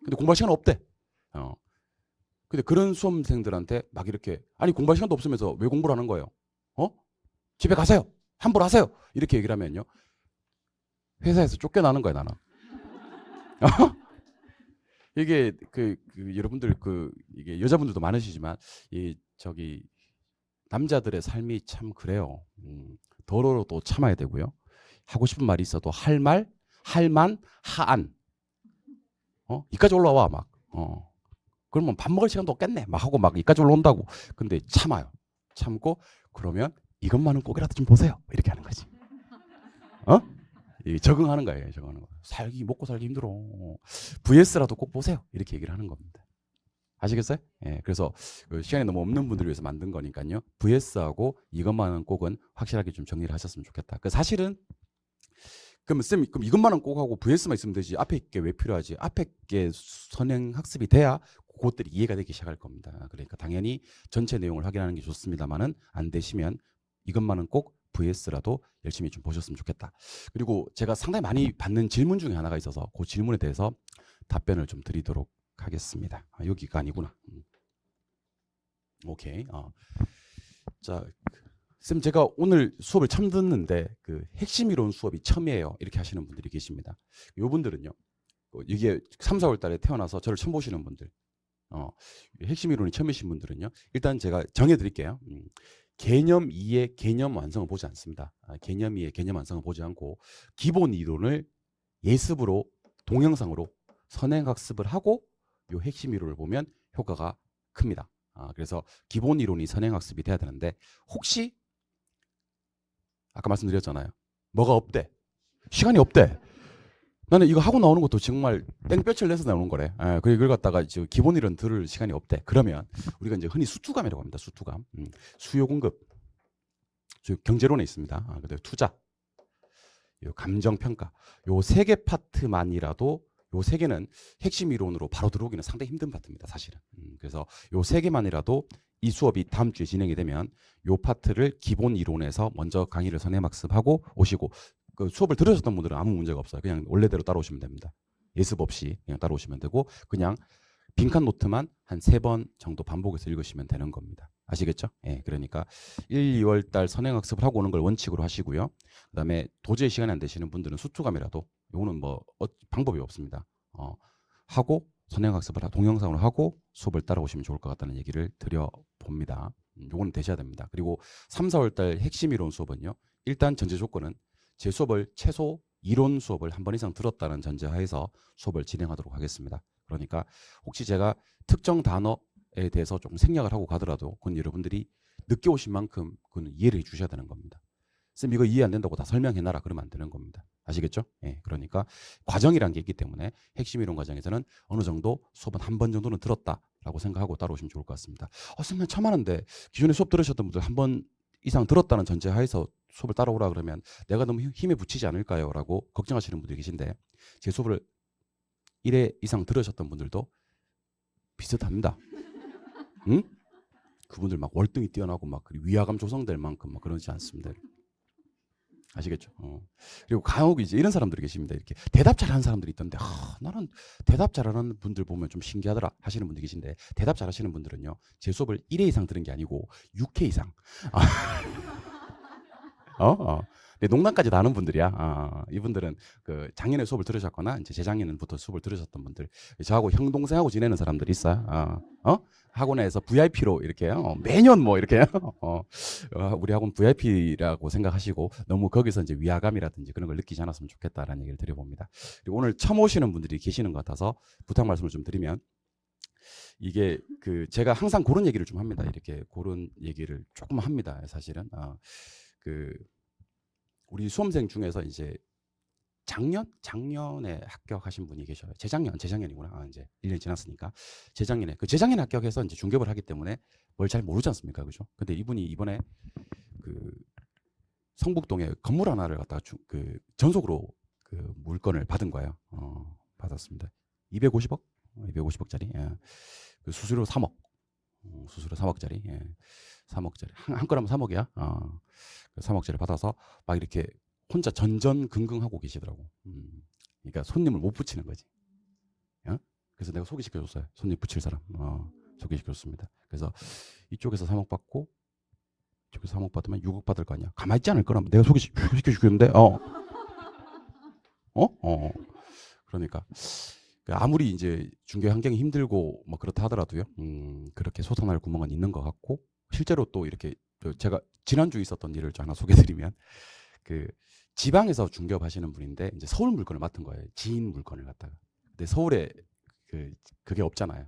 근데 공부할 시간 없대. 근데 그런 수험생들한테 막 이렇게 아니 공부할 시간도 없으면서 왜 공부를 하는 거예요? 집에 가세요. 함부로 하세요. 이렇게 얘기를 하면요. 회사에서 쫓겨나는 거야 나는. 이게 여러분들 이게 여자분들도 많으시지만 저기 남자들의 삶이 참 그래요. 더러워도 참아야 되고요. 하고 싶은 말이 있어도 할만, 하안. 이까지 올라와 막. 그러면 밥 먹을 시간도 없겠네. 막 하고 막 이까지 올라온다고. 근데 참아요. 참고 그러면 이것만은 꼭이라도 좀 보세요. 이렇게 하는 거지. 적응하는 거예요. 적응하는 거. 먹고 살기 힘들어. VS라도 꼭 보세요. 이렇게 얘기를 하는 겁니다. 아시겠어요? 예, 그래서 시간이 너무 없는 분들을 위해서 만든 거니까요. VS하고 이것만은 꼭은 확실하게 좀 정리를 하셨으면 좋겠다. 사실은 그럼 쌤, 그럼 이것만은 꼭 하고 VS만 있으면 되지. 앞에 게 왜 필요하지? 앞에 게 선행 학습이 돼야 그것들이 이해가 되기 시작할 겁니다. 그러니까 당연히 전체 내용을 확인하는 게 좋습니다만은 안 되시면 이것만은 꼭 VS라도 열심히 좀 보셨으면 좋겠다. 그리고 제가 상당히 많이 받는 질문 중에 하나가 있어서 그 질문에 대해서 답변을 좀 드리도록 하겠습니다. 여기가 아니구나. 오케이. 자, 쌤 제가 오늘 수업을 처음 듣는데 핵심 이론 수업이 처음이에요. 이렇게 하시는 분들이 계십니다. 요분들은요. 이게 3, 4월 달에 태어나서 저를 처음 보시는 분들. 핵심 이론이 처음이신 분들은요. 일단 제가 정해 드릴게요. 개념 2의 개념 완성을 보지 않습니다. 개념 2의 개념 완성을 보지 않고 기본 이론을 예습으로 동영상으로 선행학습을 하고 요 핵심 이론을 보면 효과가 큽니다. 그래서 기본 이론이 선행학습이 돼야 되는데 혹시 아까 말씀드렸잖아요. 뭐가 없대? 시간이 없대. 나는 이거 하고 나오는 것도 정말 땡볕을 내서 나오는 거래. 이걸 갖다가 기본 이론 들을 시간이 없대. 그러면 우리가 이제 흔히 수투감이라고 합니다. 수투감. 수요 공급. 경제론에 있습니다. 그다음에 투자. 감정 평가. 요 세 개 파트만이라도 요 세 개는 핵심 이론으로 바로 들어오기는 상당히 힘든 파트입니다. 사실은. 그래서 요 세 개만이라도 이 수업이 다음 주에 진행이 되면 요 파트를 기본 이론에서 먼저 강의를 선행학습하고 오시고 수업을 들으셨던 분들은 아무 문제가 없어요. 그냥 원래대로 따라오시면 됩니다. 예습 없이 그냥 따라오시면 되고 그냥 빈칸 노트만 한 3번 정도 반복해서 읽으시면 되는 겁니다. 아시겠죠? 예, 그러니까 1, 2월 달 선행학습을 하고 오는 걸 원칙으로 하시고요. 그다음에 도저히 시간이 안 되시는 분들은 수투감이라도 요거는 방법이 없습니다. 하고 선행학습을 동영상으로 하고 수업을 따라오시면 좋을 것 같다는 얘기를 드려봅니다. 요거는 되셔야 됩니다. 그리고 3, 4월 달 핵심 이론 수업은요. 일단 전제 조건은 제 수업을 최소 이론 수업을 한 번 이상 들었다는 전제하에서 수업을 진행하도록 하겠습니다. 그러니까 혹시 제가 특정 단어에 대해서 좀 생략을 하고 가더라도 그건 여러분들이 늦게 오신 만큼 그건 이해를 해주셔야 되는 겁니다. 쌤 이거 이해 안 된다고 다 설명해놔라 그러면 안 되는 겁니다. 아시겠죠? 예, 그러니까 과정이란 게 있기 때문에 핵심 이론 과정에서는 어느 정도 수업은 한 번 정도는 들었다라고 생각하고 따라오시면 좋을 것 같습니다. 쌤 난 처음 하는데 기존에 수업 들으셨던 분들 한 번 이상 들었다는 전제하에서 수업을 따라오라 그러면 내가 너무 힘에 부치지 않을까요? 라고 걱정하시는 분들이 계신데 제 수업을 1회 이상 들으셨던 분들도 비슷합니다. 응? 그분들 막 월등히 뛰어나고 막 위화감 조성될 만큼 막 그러지 않습니다. 아시겠죠? 그리고 간혹 이제 이런 사람들이 계십니다. 이렇게 대답 잘하는 사람들이 있던데 나는 대답 잘하는 분들 보면 좀 신기하더라 하시는 분들이 계신데 대답 잘하시는 분들은요 제 수업을 1회 이상 들은 게 아니고 6회 이상 근데 농담까지 다 하는 분들이야. 이분들은 그 작년에 수업을 들으셨거나 이제 재작년부터 수업을 들으셨던 분들. 저하고 형 동생하고 지내는 사람들이 있어요. 학원에서 VIP로 이렇게 매년 뭐 이렇게 우리 학원 VIP라고 생각하시고 너무 거기서 이제 위화감이라든지 그런 걸 느끼지 않았으면 좋겠다라는 얘기를 드려봅니다. 그리고 오늘 처음 오시는 분들이 계시는 것 같아서 부탁 말씀을 좀 드리면 이게 그 제가 항상 그런 얘기를 좀 합니다. 이렇게 그런 얘기를 조금 합니다. 사실은 그 우리 수험생 중에서 이제 작년에 합격하신 분이 계셔요. 재작년이구나. 이제 1년 지났으니까 재작년에 합격해서 이제 중개업을 하기 때문에 뭘 잘 모르지 않습니까, 그죠? 근데 이분이 이번에 그 성북동에 건물 하나를 갖다가 그 전속으로 그 물건을 받은 거예요. 받았습니다. 250억, 250억짜리. 예. 그 수수료 3억, 수수료 3억짜리, 예. 3억짜리 한 건하면 3억이야. 3억짜리 받아서 막 이렇게 혼자 전전긍긍하고 계시더라고. 그러니까 손님을 못 붙이는 거지. 그래서 내가 소개시켜줬어요. 손님 붙일 사람 소개시켜줬습니다. 그래서 이쪽에서 3억 받고 이쪽에서 3억 받으면 6억 받을 거 아니야. 가만히 있지 않을 거라. 내가 소개시켜주겠는데. 그러니까 아무리 이제 중개 환경이 힘들고 뭐 그렇다 하더라도요. 그렇게 솟아날 구멍은 있는 것 같고 실제로 또 이렇게 제가 지난주에 있었던 일을 하나 소개드리면 그 지방에서 중개업 하시는 분인데 이제 서울 물건을 맡은 거예요. 지인 물건을 갖다가. 근데 서울에 그게 없잖아요.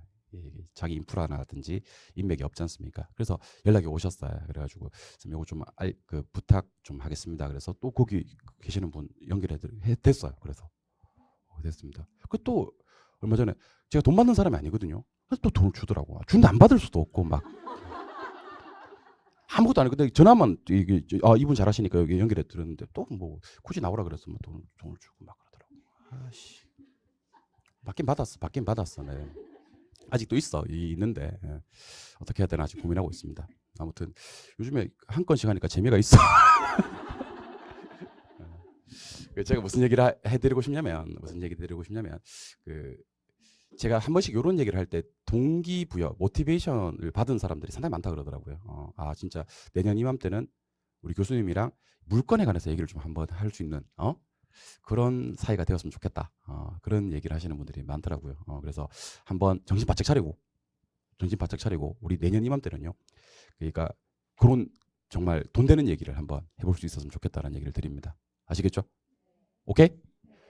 자기 인프라라든지 인맥이 없지 않습니까? 그래서 연락이 오셨어요. 그래가지고 이거 좀 그 부탁 좀 하겠습니다. 그래서 또 거기 계시는 분 됐어요. 그래서 됐습니다. 그 또 얼마 전에 제가 돈 받는 사람이 아니거든요. 그래서 또 돈을 주더라고. 주는데 안 받을 수도 없고 막 아무것도 안 했는데 전화만 이분 잘하시니까 여기 연결해 드렸는데 또 뭐 굳이 나오라 그랬어. 뭐 돈을 주고 막 그러더라고. 아씨. 받긴 받았어. 네. 아직도 있는데 어떻게 해야 되나 아직 고민하고 있습니다. 아무튼 요즘에 한 건씩 하니까 재미가 있어. 제가 무슨 얘기를 해드리고 싶냐면 그 제가 한 번씩 이런 얘기를 할 때 동기부여, 모티베이션을 받은 사람들이 상당히 많다 그러더라고요. 진짜 내년 이맘때는 우리 교수님이랑 물건에 관해서 얘기를 좀 한번 할 수 있는 그런 사이가 되었으면 좋겠다. 그런 얘기를 하시는 분들이 많더라고요. 그래서 한번 정신 바짝 차리고 우리 내년 이맘때는요. 그러니까 그런 정말 돈 되는 얘기를 한번 해볼 수 있었으면 좋겠다는 얘기를 드립니다. 아시겠죠? 오케이?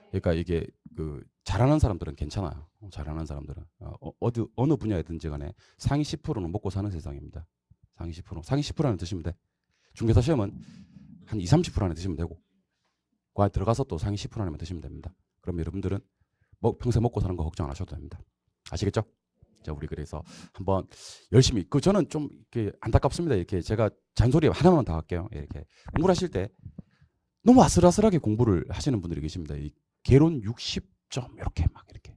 그러니까 이게 그 잘하는 사람들은 괜찮아요. 잘하는 사람들은 어느 분야에든지 간에 상위 10%는 먹고 사는 세상입니다. 상위 10% 안에 드시면 돼. 중개사 시험은 한 2, 30% 안에 드시면 되고 그 안에 들어가서 또 상위 10% 안에만 드시면 됩니다. 그럼 여러분들은 평생 먹고 사는 거 걱정 안 하셔도 됩니다. 아시겠죠? 자, 우리 그래서 한번 열심히 저는 좀 이렇게 안타깝습니다. 이렇게 제가 잔소리 하나만 더 할게요. 이렇게 공부를 하실 때 너무 아슬아슬하게 공부를 하시는 분들이 계십니다. 이 개론 60점 이렇게 막 이렇게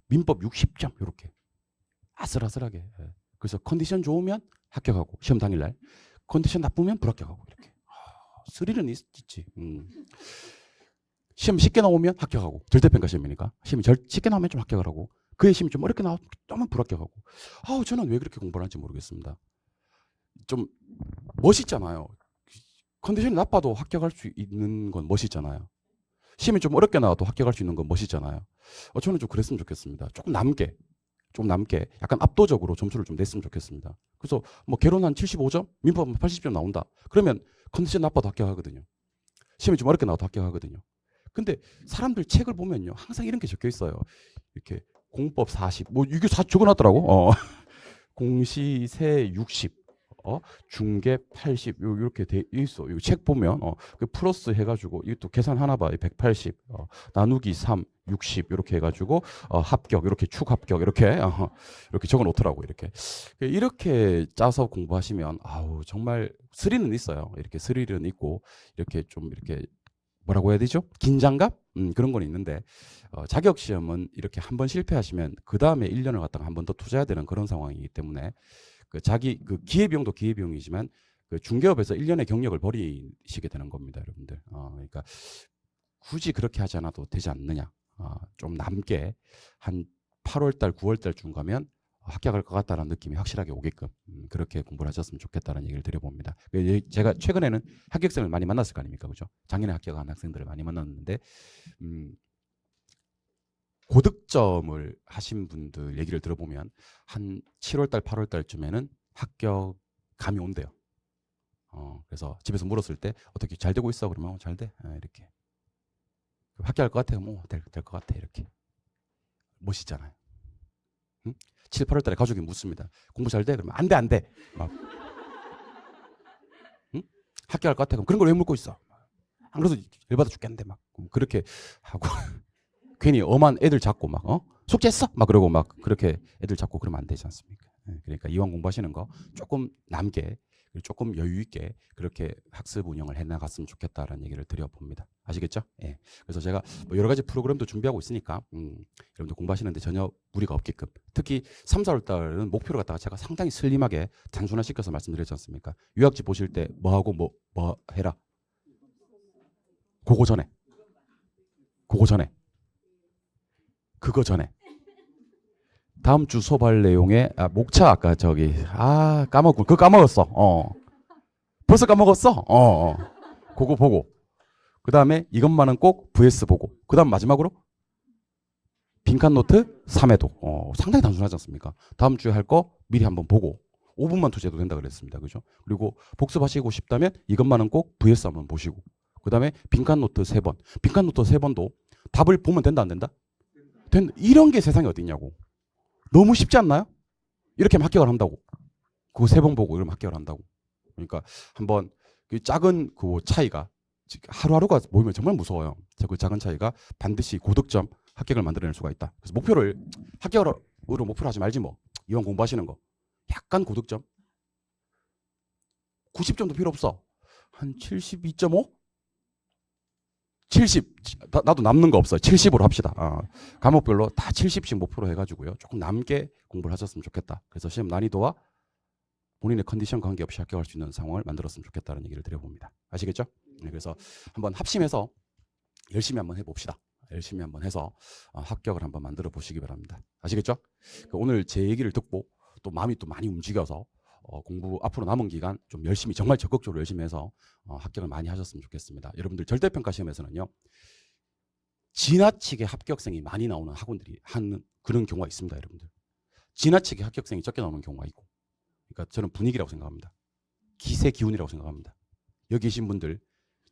민법 60점 이렇게 아슬아슬하게. 그래서 컨디션 좋으면 합격하고 시험 당일날 컨디션 나쁘면 불합격하고 이렇게 스릴은 있지. 시험 쉽게 나오면 합격하고 절대평가 시험이니까 시험이 쉽게 나오면 좀 합격을 하고 그의 시험이 좀 어렵게 나오면 불합격하고 저는 왜 그렇게 공부를 하는지 모르겠습니다. 좀 멋있잖아요. 컨디션이 나빠도 합격할 수 있는 건 멋있잖아요. 시험이 좀 어렵게 나와도 합격할 수 있는 건 멋있잖아요. 저는 좀 그랬으면 좋겠습니다. 조금 남게 약간 압도적으로 점수를 좀 냈으면 좋겠습니다. 그래서 뭐 개론 한 75점, 민법 80점 나온다. 그러면 컨디션 나빠도 합격하거든요. 시험이 좀 어렵게 나와도 합격하거든요. 근데 사람들 책을 보면요. 항상 이런 게 적혀 있어요. 이렇게 공법 40, 뭐 이게 다 적어놨더라고. 공시세 60, 중개 80, 이렇게 돼 있어. 이 책 보면 그 플러스 해가지고 이것도 계산 하나 봐. 180, 나누기 3, 60 이렇게 해가지고 합격 이렇게 축 합격 이렇게 적어놓더라고. 이렇게 짜서 공부하시면 정말 스릴은 있어요. 이렇게 스릴은 있고 이렇게 좀 이렇게 뭐라고 해야 되죠? 긴장감? 그런 건 있는데 자격 시험은 이렇게 한번 실패하시면 그 다음에 1년을 갖다가 한 번 더 투자해야 되는 그런 상황이기 때문에 그 기회비용도 기회비용이지만 그 중개업에서 1년의 경력을 버리시게 되는 겁니다, 여러분들. 그러니까 굳이 그렇게 하지 않아도 되지 않느냐. 좀 남게 한 8월달, 9월달쯤 가면 합격할 것 같다는 느낌이 확실하게 오게끔 그렇게 공부를 하셨으면 좋겠다는 얘기를 드려봅니다. 제가 최근에는 합격생을 많이 만났을 거 아닙니까, 그죠? 작년에 합격한 학생들을 많이 만났는데 고득점을 하신 분들 얘기를 들어보면 한 7월달, 8월달쯤에는 합격 감이 온대요. 그래서 집에서 물었을 때 어떻게 잘 되고 있어? 그러면 잘 돼. 이렇게. 합격할 것 같아요. 뭐 될 것 같아. 이렇게. 멋있잖아요. 응? 7, 8월 달에 가족이 묻습니다. 공부 잘 돼? 그러면 안 돼, 안 돼. 막. 응? 합격할 것 같아. 그럼 그런 걸 왜 묻고 있어? 안 그래도 열받아 죽겠는데 막 그렇게 하고 괜히 엄한 애들 잡고 막 숙제했어? 막 그러고 막 그렇게 애들 잡고 그러면 안 되지 않습니까? 그러니까 이왕 공부하시는 거 조금 남게 조금 여유 있게 그렇게 학습 운영을 해나갔으면 좋겠다라는 얘기를 드려봅니다. 아시겠죠? 예. 그래서 제가 뭐 여러 가지 프로그램도 준비하고 있으니까 여러분들 공부하시는데 전혀 무리가 없게끔 특히 3, 4월 달은 목표를 갖다가 제가 상당히 슬림하게 단순화시켜서 말씀드렸지 않습니까? 유학지 보실 때 뭐하고 뭐 해라? 그거 전에 그거 전에 다음 주 수업할 내용에 목차 아까 저기 까먹고 그거 까먹었어. 벌써 까먹었어. 그거 보고 그 다음에 이것만은 꼭 VS 보고 그 다음 마지막으로 빈칸 노트 3회도 상당히 단순하지 않습니까? 다음 주에 할 거 미리 한번 보고 5분만 투자해도 된다 그랬습니다. 그죠? 그리고 복습하시고 싶다면 이것만은 꼭 VS 한번 보시고 그 다음에 빈칸 노트 3번 빈칸 노트 3번도 답을 보면 된다 안 된다? 이런 게 세상에 어디 있냐고. 너무 쉽지 않나요? 이렇게 하면 합격을 한다고. 그거 3번 보고 이러면 합격을 한다고. 그러니까 한번 그 작은 그 차이가 하루하루가 모이면 정말 무서워요. 그 작은 차이가 반드시 고득점 합격을 만들어낼 수가 있다. 그래서 목표를 합격으로 목표로 하지 말지 뭐. 이왕 공부하시는 거. 약간 고득점. 90점도 필요 없어. 한 72.5? 70. 나도 남는 거 없어요. 70으로 합시다. 과목별로 다 70씩 목표로 해가지고요. 조금 남게 공부를 하셨으면 좋겠다. 그래서 시험 난이도와 본인의 컨디션 관계없이 합격할 수 있는 상황을 만들었으면 좋겠다는 얘기를 드려봅니다. 아시겠죠? 네, 그래서 한번 합심해서 열심히 한번 해봅시다. 열심히 한번 해서 합격을 한번 만들어 보시기 바랍니다. 아시겠죠? 오늘 제 얘기를 듣고 또 마음이 또 많이 움직여서 공부 앞으로 남은 기간 좀 열심히 정말 적극적으로 열심히 해서 합격을 많이 하셨으면 좋겠습니다. 여러분들 절대평가 시험에서는요. 지나치게 합격생이 많이 나오는 학원들이 하는 그런 경우가 있습니다. 여러분들. 지나치게 합격생이 적게 나오는 경우가 있고 그러니까 저는 분위기라고 생각합니다. 기세 기운이라고 생각합니다. 여기 계신 분들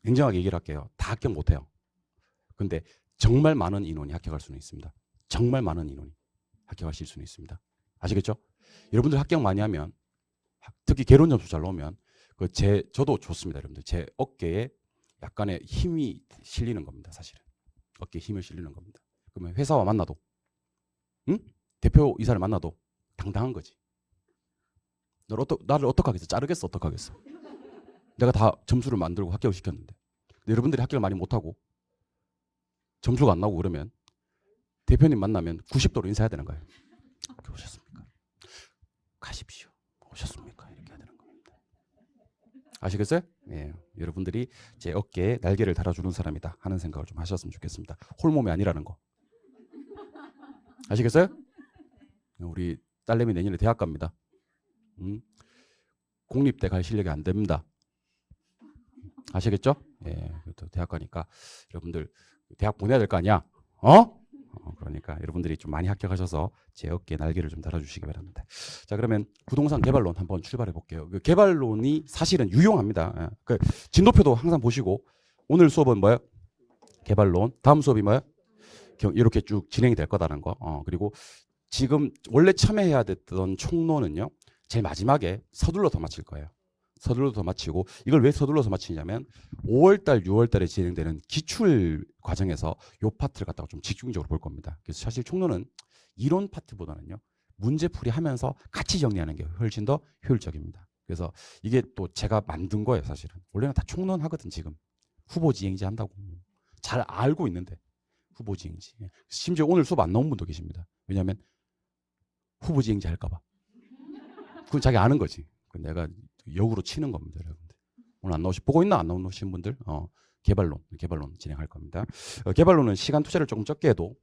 냉정하게 얘기를 할게요. 다 합격 못해요. 근데 정말 많은 인원이 합격할 수는 있습니다. 정말 많은 인원이 합격하실 수는 있습니다. 아시겠죠? 여러분들 합격 많이 하면 특히 개론 점수 잘 나오면 저도 좋습니다. 여러분들 제 어깨에 약간의 힘이 실리는 겁니다. 사실은 어깨에 힘을 실리는 겁니다. 그러면 회사와 만나도 대표 이사를 만나도 당당한 거지. 나를 어떻게 하겠어? 자르겠어? 어떻게 하겠어? 내가 다 점수를 만들고 합격을 시켰는데 근데 여러분들이 합격을 많이 못하고 점수가 안 나오고 그러면 대표님 만나면 90도로 인사해야 되는 거예요. 오셨습니까? 가십시오. 오셨습니까? 이렇게 해야 되는 겁니다. 아시겠어요? 예, 여러분들이 제 어깨에 날개를 달아주는 사람이다 하는 생각을 좀 하셨으면 좋겠습니다. 홀몸이 아니라는 거. 아시겠어요? 우리 딸내미 내년에 대학 갑니다. 공립대 갈 실력이 안 됩니다. 아시겠죠? 예, 대학 가니까 여러분들 대학 보내야 될 거 아니야? 그러니까 여러분들이 좀 많이 합격하셔서 제 어깨에 날개를 좀 달아주시기 바랍니다. 자, 그러면 부동산 개발론 한번 출발해 볼게요. 그 개발론이 사실은 유용합니다. 그 진도표도 항상 보시고 오늘 수업은 뭐예요? 개발론. 다음 수업이 뭐예요? 이렇게 쭉 진행이 될 거다는 거. 그리고 지금 원래 참여해야 됐던 총론은요. 제일 마지막에 서둘러서 마칠 거예요. 서둘러서 마치고 이걸 왜 서둘러서 마치냐면 5월달, 6월달에 진행되는 기출 과정에서 이 파트를 갖다가 좀 집중적으로 볼 겁니다. 그래서 사실 총론은 이론 파트보다는요 문제풀이 하면서 같이 정리하는 게 훨씬 더 효율적입니다. 그래서 이게 또 제가 만든 거예요. 사실은 원래는 다 총론 하거든. 지금 후보지행지 한다고 잘 알고 있는데 후보지행지 심지어 오늘 수업 안 나온 분도 계십니다. 왜냐하면 후보지행지 할까봐. 그건 자기 아는 거지. 내가 역으로 치는 겁니다, 여러분들. 오늘 안 나오시 보고 있나 안 나오신 분들 개발론 진행할 겁니다. 개발론은 시간 투자를 조금 적게 해도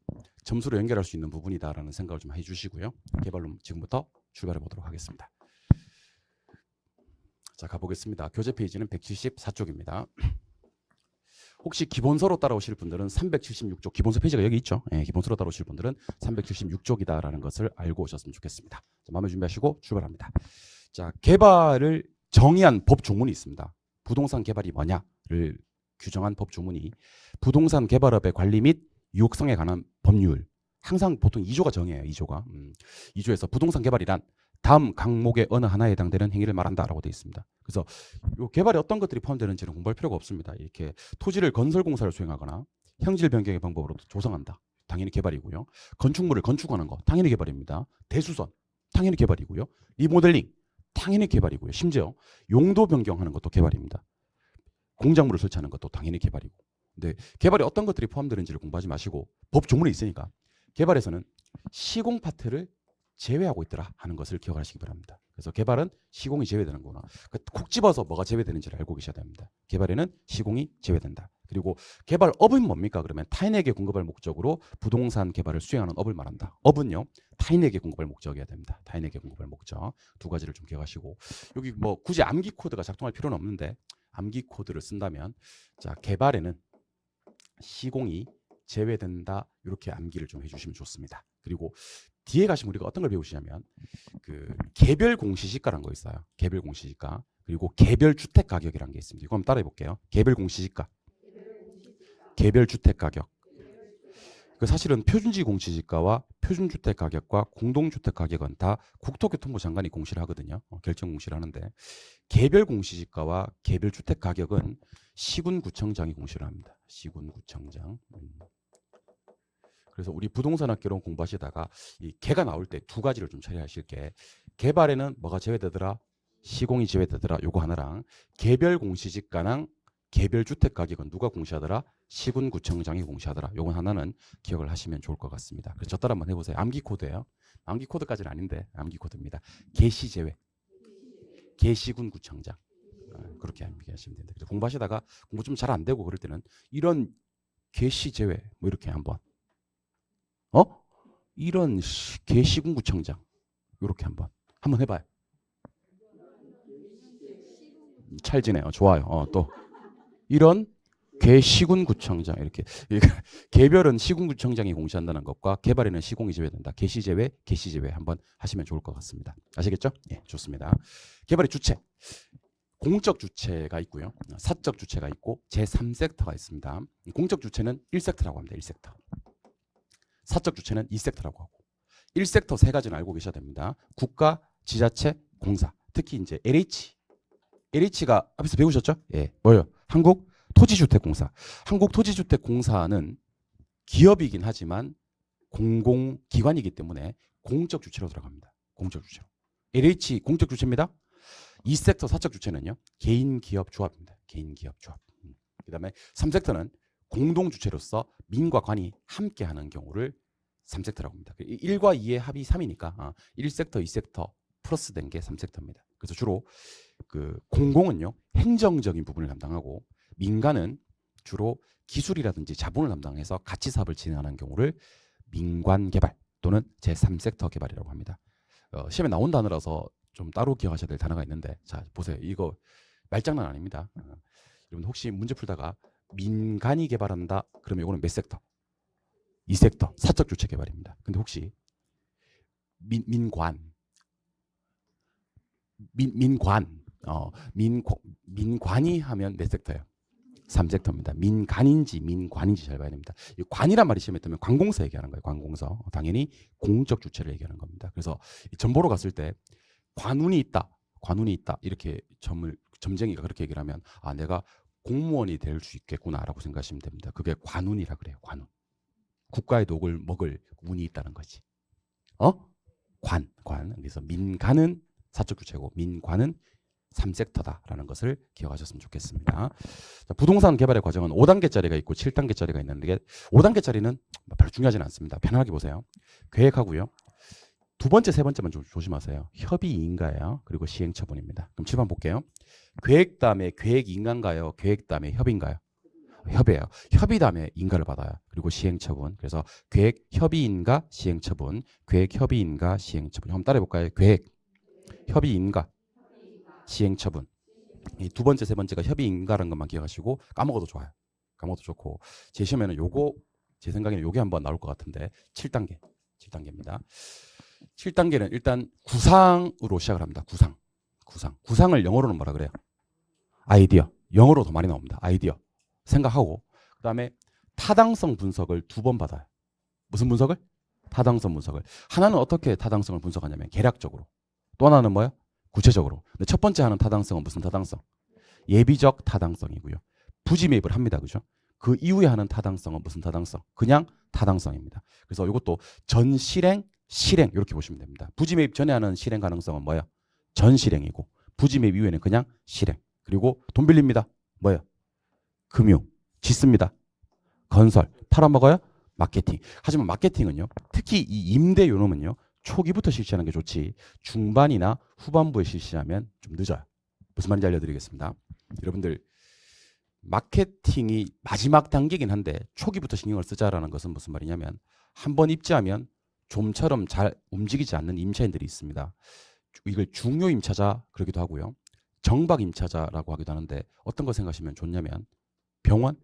점수로 연결할 수 있는 부분이다라는 생각을 좀 해주시고요. 개발로 지금부터 출발해 보도록 하겠습니다. 자, 가보겠습니다. 교재 페이지는 174쪽입니다. 혹시 기본서로 따라오실 분들은 376쪽, 기본서 페이지가 여기 있죠. 예, 기본서로 따라오실 분들은 376쪽이다라는 것을 알고 오셨으면 좋겠습니다. 자, 마음에 준비하시고 출발합니다. 자, 개발을 정의한 법 조문이 있습니다. 부동산 개발이 뭐냐를 규정한 법 조문이 부동산 개발업의 관리 및 유혹성에 관한 법률, 항상 보통 2조가 정해요. 2조가. 2조에서 부동산 개발이란 다음 항목의 어느 하나에 해당되는 행위를 말한다라고 되어 있습니다. 그래서 이 개발에 어떤 것들이 포함되는지는 공부할 필요가 없습니다. 이렇게 토지를 건설공사를 수행하거나 형질 변경의 방법으로 조성한다. 당연히 개발이고요. 건축물을 건축하는 거 당연히 개발입니다. 대수선 당연히 개발이고요. 리모델링 당연히 개발이고요. 심지어 용도 변경하는 것도 개발입니다. 공작물을 설치하는 것도 당연히 개발이고. 근데 개발에 어떤 것들이 포함되는지를 공부하지 마시고 법 조문에 있으니까 개발에서는 시공 파트를 제외하고 있더라 하는 것을 기억하시기 바랍니다. 그래서 개발은 시공이 제외되는구나. 콕 집어서 뭐가 제외되는지를 알고 계셔야 됩니다. 개발에는 시공이 제외된다. 그리고 개발업은 뭡니까? 그러면 타인에게 공급할 목적으로 부동산 개발을 수행하는 업을 말한다. 업은요, 타인에게 공급할 목적이어야 됩니다. 타인에게 공급할 목적. 두 가지를 좀 기억하시고, 여기 뭐 굳이 암기 코드가 작동할 필요는 없는데 암기 코드를 쓴다면, 자, 개발에는 시공이 제외된다, 이렇게 암기를 좀 해주시면 좋습니다. 그리고 뒤에 가시면 우리가 어떤 걸 배우시냐면 그 개별 공시지가라는 거 있어요. 개별 공시지가. 그리고 개별 주택 가격이라는 게 있습니다. 이거 한번 따라해 볼게요. 개별 공시지가, 개별 주택 가격. 그 사실은 표준지 공시지가와 표준주택 가격과 공동주택 가격은 다 국토교통부 장관이 공시를 하거든요. 결정 공시를 하는데 개별 공시지가와 개별 주택 가격은 시군구청장이 공시를 합니다. 시군구청장. 그래서 우리 부동산학개론 공부하시다가 이 개가 나올 때 두 가지를 좀 처리하실 게, 개발에는 뭐가 제외되더라? 시공이 제외되더라. 요거 하나랑, 개별 공시지가랑 개별 주택 가격은 누가 공시하더라? 시군구청장이 공시하더라. 요건 하나는 기억을 하시면 좋을 것 같습니다. 그래서 저 따라 한번 해보세요. 암기 코드예요. 암기 코드까지는 아닌데 암기 코드입니다. 개시 제외, 개시군구청장. 그렇게 암기하시면 됩니다. 그래서 공부하시다가 공부 좀 잘 안 되고 그럴 때는 이런 개시 제외 뭐 이렇게 한번 이런 개시군구청장 이렇게 한번 해봐요. 찰지네요. 좋아요. 또 이런 개시군구청장 이렇게 개별은 시군구청장이 공시한다는 것과 개발에는 시공이 제외된다. 개시 제외, 개시 제외 한번 하시면 좋을 것 같습니다. 아시겠죠? 예, 좋습니다. 개발의 주체, 공적 주체가 있고요. 사적 주체가 있고 제3섹터가 있습니다. 공적 주체는 1섹터라고 합니다. 1섹터. 사적 주체는 2섹터라고 하고, 1섹터 세 가지는 알고 계셔야 됩니다. 국가, 지자체, 공사. 특히 이제 LH가 앞에서 배우셨죠? 예, 뭐예요? 한국토지주택공사. 한국토지주택공사는 기업이긴 하지만 공공기관이기 때문에 공적 주체로 들어갑니다. 공적 주체로. LH 공적 주체입니다. 2섹터 사적 주체는요, 개인기업조합입니다. 개인기업조합. 그다음에 3섹터는 공동주체로서 민과 관이 함께하는 경우를 3섹터라고 합니다. 1과 2의 합이 3이니까 1섹터, 2섹터 플러스 된 게 3섹터입니다. 그래서 주로 그 공공은요, 행정적인 부분을 담당하고 민간은 주로 기술이라든지 자본을 담당해서 가치 사업을 진행하는 경우를 민관개발 또는 제3섹터 개발이라고 합니다. 시험에 나온 단어라서 좀 따로 기억하셔야 될 단어가 있는데, 자 보세요. 이거 말장난 아닙니다. 여러분 혹시 문제 풀다가 민간이 개발한다 그러면 이거는 몇 섹터? 2섹터 사적 주체 개발입니다. 근데 혹시 민관이 하면 몇 섹터예요? 3섹터입니다. 민간인지 민관인지 잘 봐야 됩니다. 이 관이란 말이 시험에 뜨면 관공서 얘기하는 거예요. 관공서. 당연히 공적 주체를 얘기하는 겁니다. 그래서 전보로 갔을 때 관운이 있다 이렇게 점쟁이가 그렇게 얘기를 하면 내가 공무원이 될 수 있겠구나라고 생각하시면 됩니다. 그게 관운이라 그래요. 관운. 국가의 녹을 먹을 운이 있다는 거지. 관. 그래서 민간은 사적 주체고 민관은 3섹터다라는 것을 기억하셨으면 좋겠습니다. 자, 부동산 개발의 과정은 5단계짜리가 있고 7단계짜리가 있는데 5단계짜리는 별로 중요하지는 않습니다. 편하게 보세요. 계획하고요. 두 번째, 세 번째만 좀 조심하세요. 협의인가요? 그리고 시행처분입니다. 그럼 7번 볼게요. 계획 다음에 계획인가요? 계획 다음에 협의인가요? 협의예요. 협의 다음에 인가를 받아요. 그리고 시행처분. 그래서 계획 협의인가 시행처분, 계획 협의인가 시행처분. 한번 따라해볼까요? 계획 협의인가 시행처분. 이 두 번째, 세 번째가 협의인가라는 것만 기억하시고 까먹어도 좋아요. 까먹어도 좋고 제 시험에는 요거 제 생각에는 요게 한번 나올 것 같은데 7단계. 7단계입니다. 7단계는 일단 구상으로 시작을 합니다. 구상을 영어로는 뭐라 그래요? 아이디어. 영어로 더 많이 나옵니다. 아이디어. 생각하고 그다음에 타당성 분석을 2번 받아요. 무슨 분석을? 타당성 분석을. 하나는 어떻게 타당성을 분석하냐면 계략적으로. 또 하나는 뭐예요? 구체적으로. 근데 첫 번째 하는 타당성은 무슨 타당성? 예비적 타당성이고요. 부지 매입을 합니다. 그죠? 그 이후에 하는 타당성은 무슨 타당성? 그냥 타당성입니다. 그래서 이것도 전 실행, 실행 이렇게 보시면 됩니다. 부지 매입 전에 하는 실행 가능성은 뭐예요? 전 실행이고 부지 매입 이후에는 그냥 실행. 그리고 돈 빌립니다. 뭐예요? 금융, 짓습니다. 건설, 팔아먹어요? 마케팅. 하지만 마케팅은요. 특히 이 임대 요놈은요. 초기부터 실시하는 게 좋지 중반이나 후반부에 실시하면 좀 늦어요. 무슨 말인지 알려드리겠습니다. 여러분들 마케팅이 마지막 단계긴 한데 초기부터 신경을 쓰자라는 것은 무슨 말이냐면 한번 입지하면 좀처럼 잘 움직이지 않는 임차인들이 있습니다. 이걸 중요 임차자 그러기도 하고요. 정박 임차자라고 하기도 하는데 어떤 거 생각하시면 좋냐면 병원,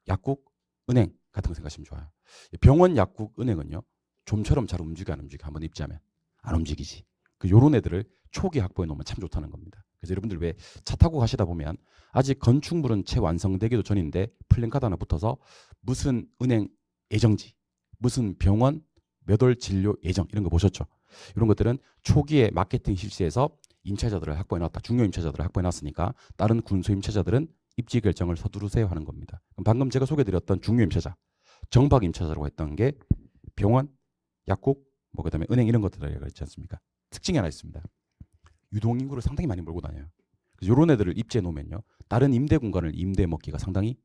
약국, 은행 같은 거 생각하시면 좋아요. 병원, 약국, 은행은요. 좀처럼 잘 움직여 안 움직여 한번 입지하면 안 움직이지. 요런 애들을 초기 확보해 놓으면 참 좋다는 겁니다. 그래서 여러분들 왜 차 타고 가시다 보면 아직 건축물은 채 완성되기도 전인데 플랜카드 하나 붙어서 무슨 은행 예정지, 무슨 병원 몇 월 진료 예정 이런 거 보셨죠? 이런 것들은 초기에 마케팅 실시해서 임차자들을 확보해 놨다. 중요 임차자들을 확보해 놨으니까 다른 군소 임차자들은 입지 결정을 서두르세요 하는 겁니다. 그럼 방금 제가 소개드렸던 중요 임차자, 정박 임차자라고 했던 게 병원, 약국, 뭐 그다음에 은행 이런 것들이라고 했지 않습니까? 특징이 하나 있습니다. 유동인구를 상당히 많이 몰고 다녀요. 그래서 이런 애들을 입지해 놓으면요, 다른 임대 공간을 임대해 먹기가 상당히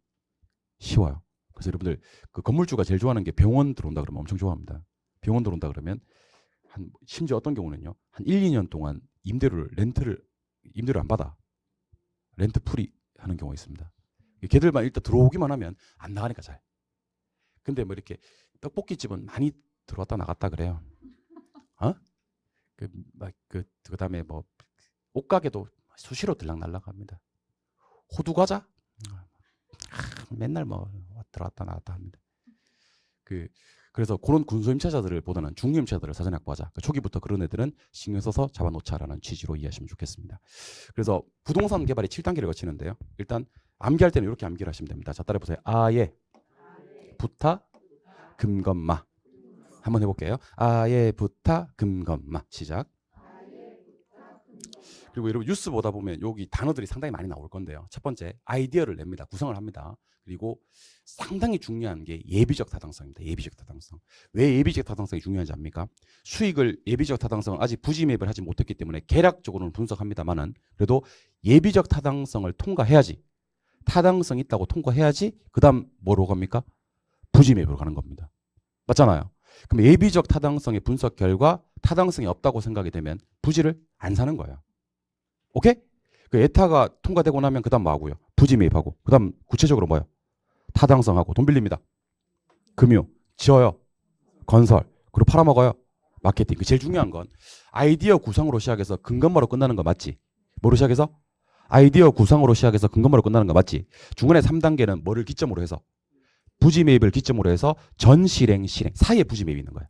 쉬워요. 그래서 여러분들 그 건물주가 제일 좋아하는 게 병원 들어온다 그러면 엄청 좋아합니다. 병원 들어온다 그러면 한 심지어 어떤 경우는요, 한 1, 2년 동안 임대를 안 받아. 렌트 풀이 하는 경우가 있습니다. 걔들만 일단 들어오기만 하면 안 나가니까 잘. 근데 뭐 이렇게 떡볶이집은 많이 들어왔다 나갔다 그래요. 어? 그다음에 뭐 옷가게도 수시로 들락날락합니다. 호두과자 맨날 뭐 들어왔다 나갔다 합니다. 그래서 그런 군소 임차자들을 보다는 중요 임차자들을 사전에 확보하자. 초기부터 그런 애들은 신경 써서 잡아놓자라는 취지로 이해하시면 좋겠습니다. 그래서 부동산 개발이 7단계를 거치는데요. 일단 암기할 때는 이렇게 암기를 하시면 됩니다. 자, 따라해보세요. 아예 부타 금건마. 한번 해볼게요. 아예 부타 금건마. 시작. 그리고 여러분 뉴스 보다 보면 여기 단어들이 상당히 많이 나올 건데요. 첫 번째 아이디어를 냅니다. 구성을 합니다. 그리고 상당히 중요한 게 예비적 타당성입니다. 예비적 타당성. 왜 예비적 타당성이 중요한지 압니까? 수익을 예비적 타당성을 아직 부지 매입을 하지 못했기 때문에 계략적으로는 분석합니다만은 그래도 예비적 타당성을 통과해야지, 타당성 있다고 통과해야지 그다음 뭐로 갑니까? 부지 매입으로 가는 겁니다. 맞잖아요. 그럼 예비적 타당성의 분석 결과 타당성이 없다고 생각이 되면 부지를 안 사는 거예요. 오케이? 그 에타가 통과되고 나면 그다음 뭐 하고요? 부지 매입하고 그다음 구체적으로 뭐요? 타당성하고 돈 빌립니다. 금융, 지어요. 건설, 그리고 팔아먹어요. 마케팅. 그 제일 중요한 건 아이디어 구상으로 시작해서 근건마로 끝나는 거 맞지? 뭐로 시작해서? 아이디어 구상으로 시작해서 근건마로 끝나는 거 맞지? 중간에 3단계는 뭐를 기점으로 해서? 부지 매입을 기점으로 해서 전 실행, 실행 사이에 부지 매입이 있는 거예요.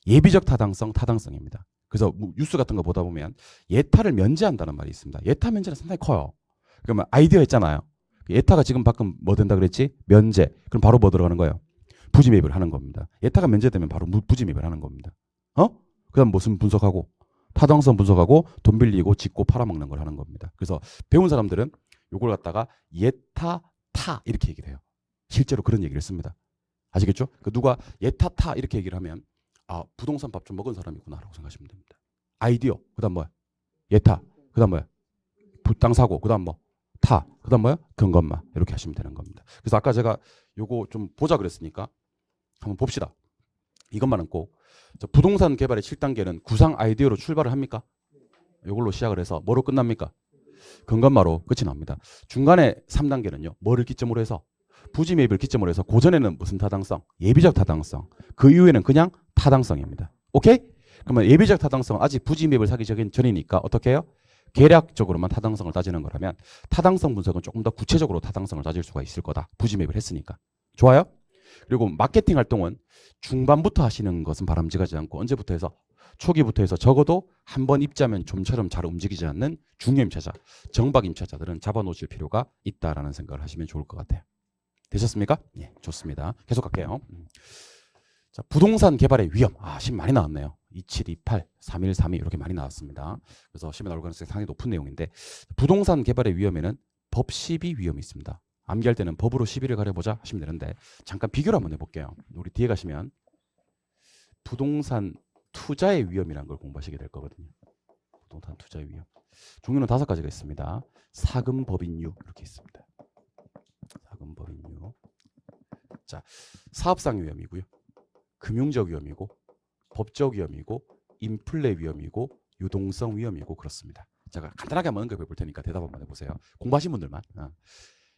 예비적 타당성, 타당성입니다. 그래서 뉴스 같은 거 보다 보면 예타를 면제한다는 말이 있습니다. 예타 면제는 상당히 커요. 그러면 아이디어 했잖아요. 예타가 지금 방금 뭐 된다 그랬지? 면제. 그럼 바로 뭐 들어가는 거예요? 부지 매입을 하는 겁니다. 예타가 면제되면 바로 부지 매입을 하는 겁니다. 그다음 무슨 분석하고 타당성 분석하고 돈 빌리고 짓고 팔아먹는 걸 하는 겁니다. 그래서 배운 사람들은 요걸 갖다가 예타 타 이렇게 얘기를 해요. 실제로 그런 얘기를 씁니다. 아시겠죠? 누가 예타 타 이렇게 얘기를 하면 아, 부동산 밥 좀 먹은 사람이구나라고 생각하시면 됩니다. 아이디어, 그다음 뭐야? 예타, 그다음 뭐야? 땅 사고, 그다음 뭐? 타, 그다음 뭐야? 근건마 이렇게 하시면 되는 겁니다. 그래서 아까 제가 요거 좀 보자 그랬으니까 한번 봅시다. 이것만은 꼭 부동산 개발의 7단계는 구상 아이디어로 출발을 합니까? 이걸로 시작을 해서 뭐로 끝납니까? 근건마로 끝이 납니다. 중간에 3단계는요. 뭐를 기점으로 해서? 부지 매입을 기점으로 해서 고전에는 무슨 타당성? 예비적 타당성. 그 이후에는 그냥 타당성입니다. 오케이? 그러면 예비적 타당성 아직 부지 매입을 사기 전이니까 어떻게 해요? 계략적으로만 타당성을 따지는 거라면 타당성 분석은 조금 더 구체적으로 타당성을 따질 수가 있을 거다. 부지 매입을 했으니까. 좋아요? 그리고 마케팅 활동은 중반부터 하시는 것은 바람직하지 않고 언제부터 해서 초기부터 해서 적어도 한번 입자면 좀처럼 잘 움직이지 않는 중요 임차자, 정박 임차자들은 잡아놓으실 필요가 있다라는 생각을 하시면 좋을 것 같아요. 되셨습니까? 예, 좋습니다. 계속 갈게요. 자, 부동산 개발의 위험. 시험 많이 나왔네요. 2728, 3132 이렇게 많이 나왔습니다. 그래서 시험에 나올 가능성이 상당히 높은 내용인데 부동산 개발의 위험에는 법 시비 위험이 있습니다. 암기할 때는 법으로 시비를 가려보자 하시면 되는데 잠깐 비교를 한번 해볼게요. 우리 뒤에 가시면 부동산 투자의 위험이라는 걸 공부하시게 될 거거든요. 부동산 투자의 위험. 종류는 5가지가 있습니다. 사금 법인유 이렇게 있습니다. 사금 법인유. 자, 사업상 위험이고요. 금융적 위험이고 법적 위험이고 인플레 위험이고 유동성 위험이고 그렇습니다. 제가 간단하게 한번 언급해 볼 테니까 대답 한번 해보세요. 공부하신 분들만.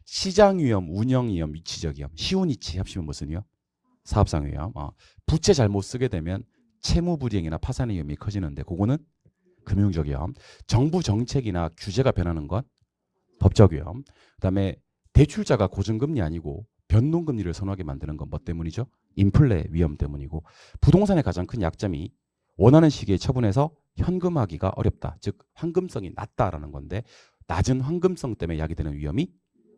시장 위험, 운영 위험, 위치적 위험. 쉬운 위치 합치면 무슨 위험? 사업상 위험. 부채 잘못 쓰게 되면 채무 불이행이나 파산의 위험이 커지는데 그거는 금융적 위험. 정부 정책이나 규제가 변하는 건 법적 위험. 그다음에 대출자가 고정금리 아니고 변동금리를 선호하게 만드는 건 뭐 때문이죠? 인플레 위험 때문이고 부동산의 가장 큰 약점이 원하는 시기에 처분해서 현금화하기가 어렵다. 즉 황금성이 낮다라는 건데 낮은 황금성 때문에 야기되는 위험이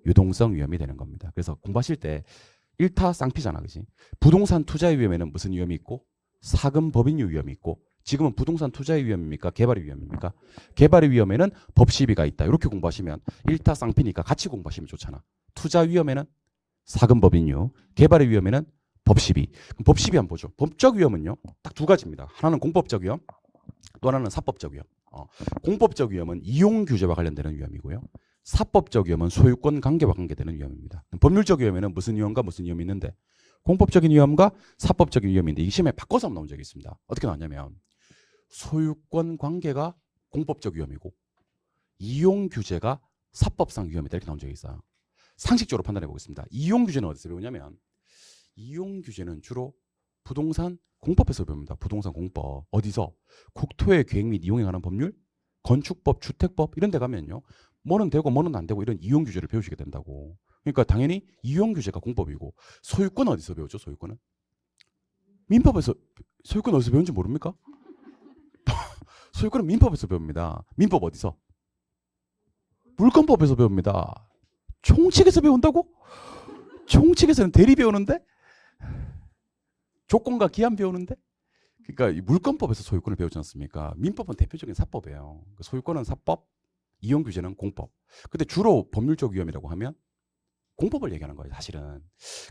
유동성 위험이 되는 겁니다. 그래서 공부하실 때 일타 쌍피잖아, 그지? 부동산 투자의 위험에는 무슨 위험이 있고 사금 법인유 위험이 있고 지금은 부동산 투자의 위험입니까? 개발의 위험입니까? 개발의 위험에는 법 시비가 있다. 이렇게 공부하시면 일타 쌍피니까 같이 공부하시면 좋잖아. 투자 위험에는 사금 법인유, 개발의 위험에는 법 시비. 그럼 법 시비 한번 보죠. 법적 위험은요, 딱 2가지입니다. 하나는 공법적 위험, 또 하나는 사법적 위험. 공법적 위험은 이용 규제와 관련되는 위험이고요. 사법적 위험은 소유권 관계와 관계되는 위험입니다. 법률적 위험에는 무슨 위험과 무슨 위험이 있는데 공법적인 위험과 사법적인 위험인데 이 시험에 바꿔서 한번 나온 적이 있습니다. 어떻게 나왔냐면 소유권 관계가 공법적 위험이고 이용 규제가 사법상 위험이다 이렇게 나온 적이 있어요. 상식적으로 판단해 보겠습니다. 이용 규제는 어디서 배우냐면 이용 규제는 주로 부동산 공법에서 배웁니다. 부동산 공법. 어디서? 국토의 계획 및 이용에 관한 법률, 건축법, 주택법 이런 데 가면요. 뭐는 되고 뭐는 안 되고 이런 이용 규제를 배우시게 된다고. 그러니까 당연히 이용 규제가 공법이고 소유권 어디서 배우죠? 소유권은? 민법에서. 소유권 어디서 배운지 모릅니까? 소유권은 민법에서 배웁니다. 민법 어디서? 물권법에서 배웁니다. 총칙에서 배운다고? 총칙에서는 대리 배우는데? 조건과 기한 배우는데? 그러니까 이 물권법에서 소유권을 배우지 않습니까? 민법은 대표적인 사법이에요. 소유권은 사법, 이용 규제는 공법. 근데 주로 법률적 위험이라고 하면 공법을 얘기하는 거예요, 사실은.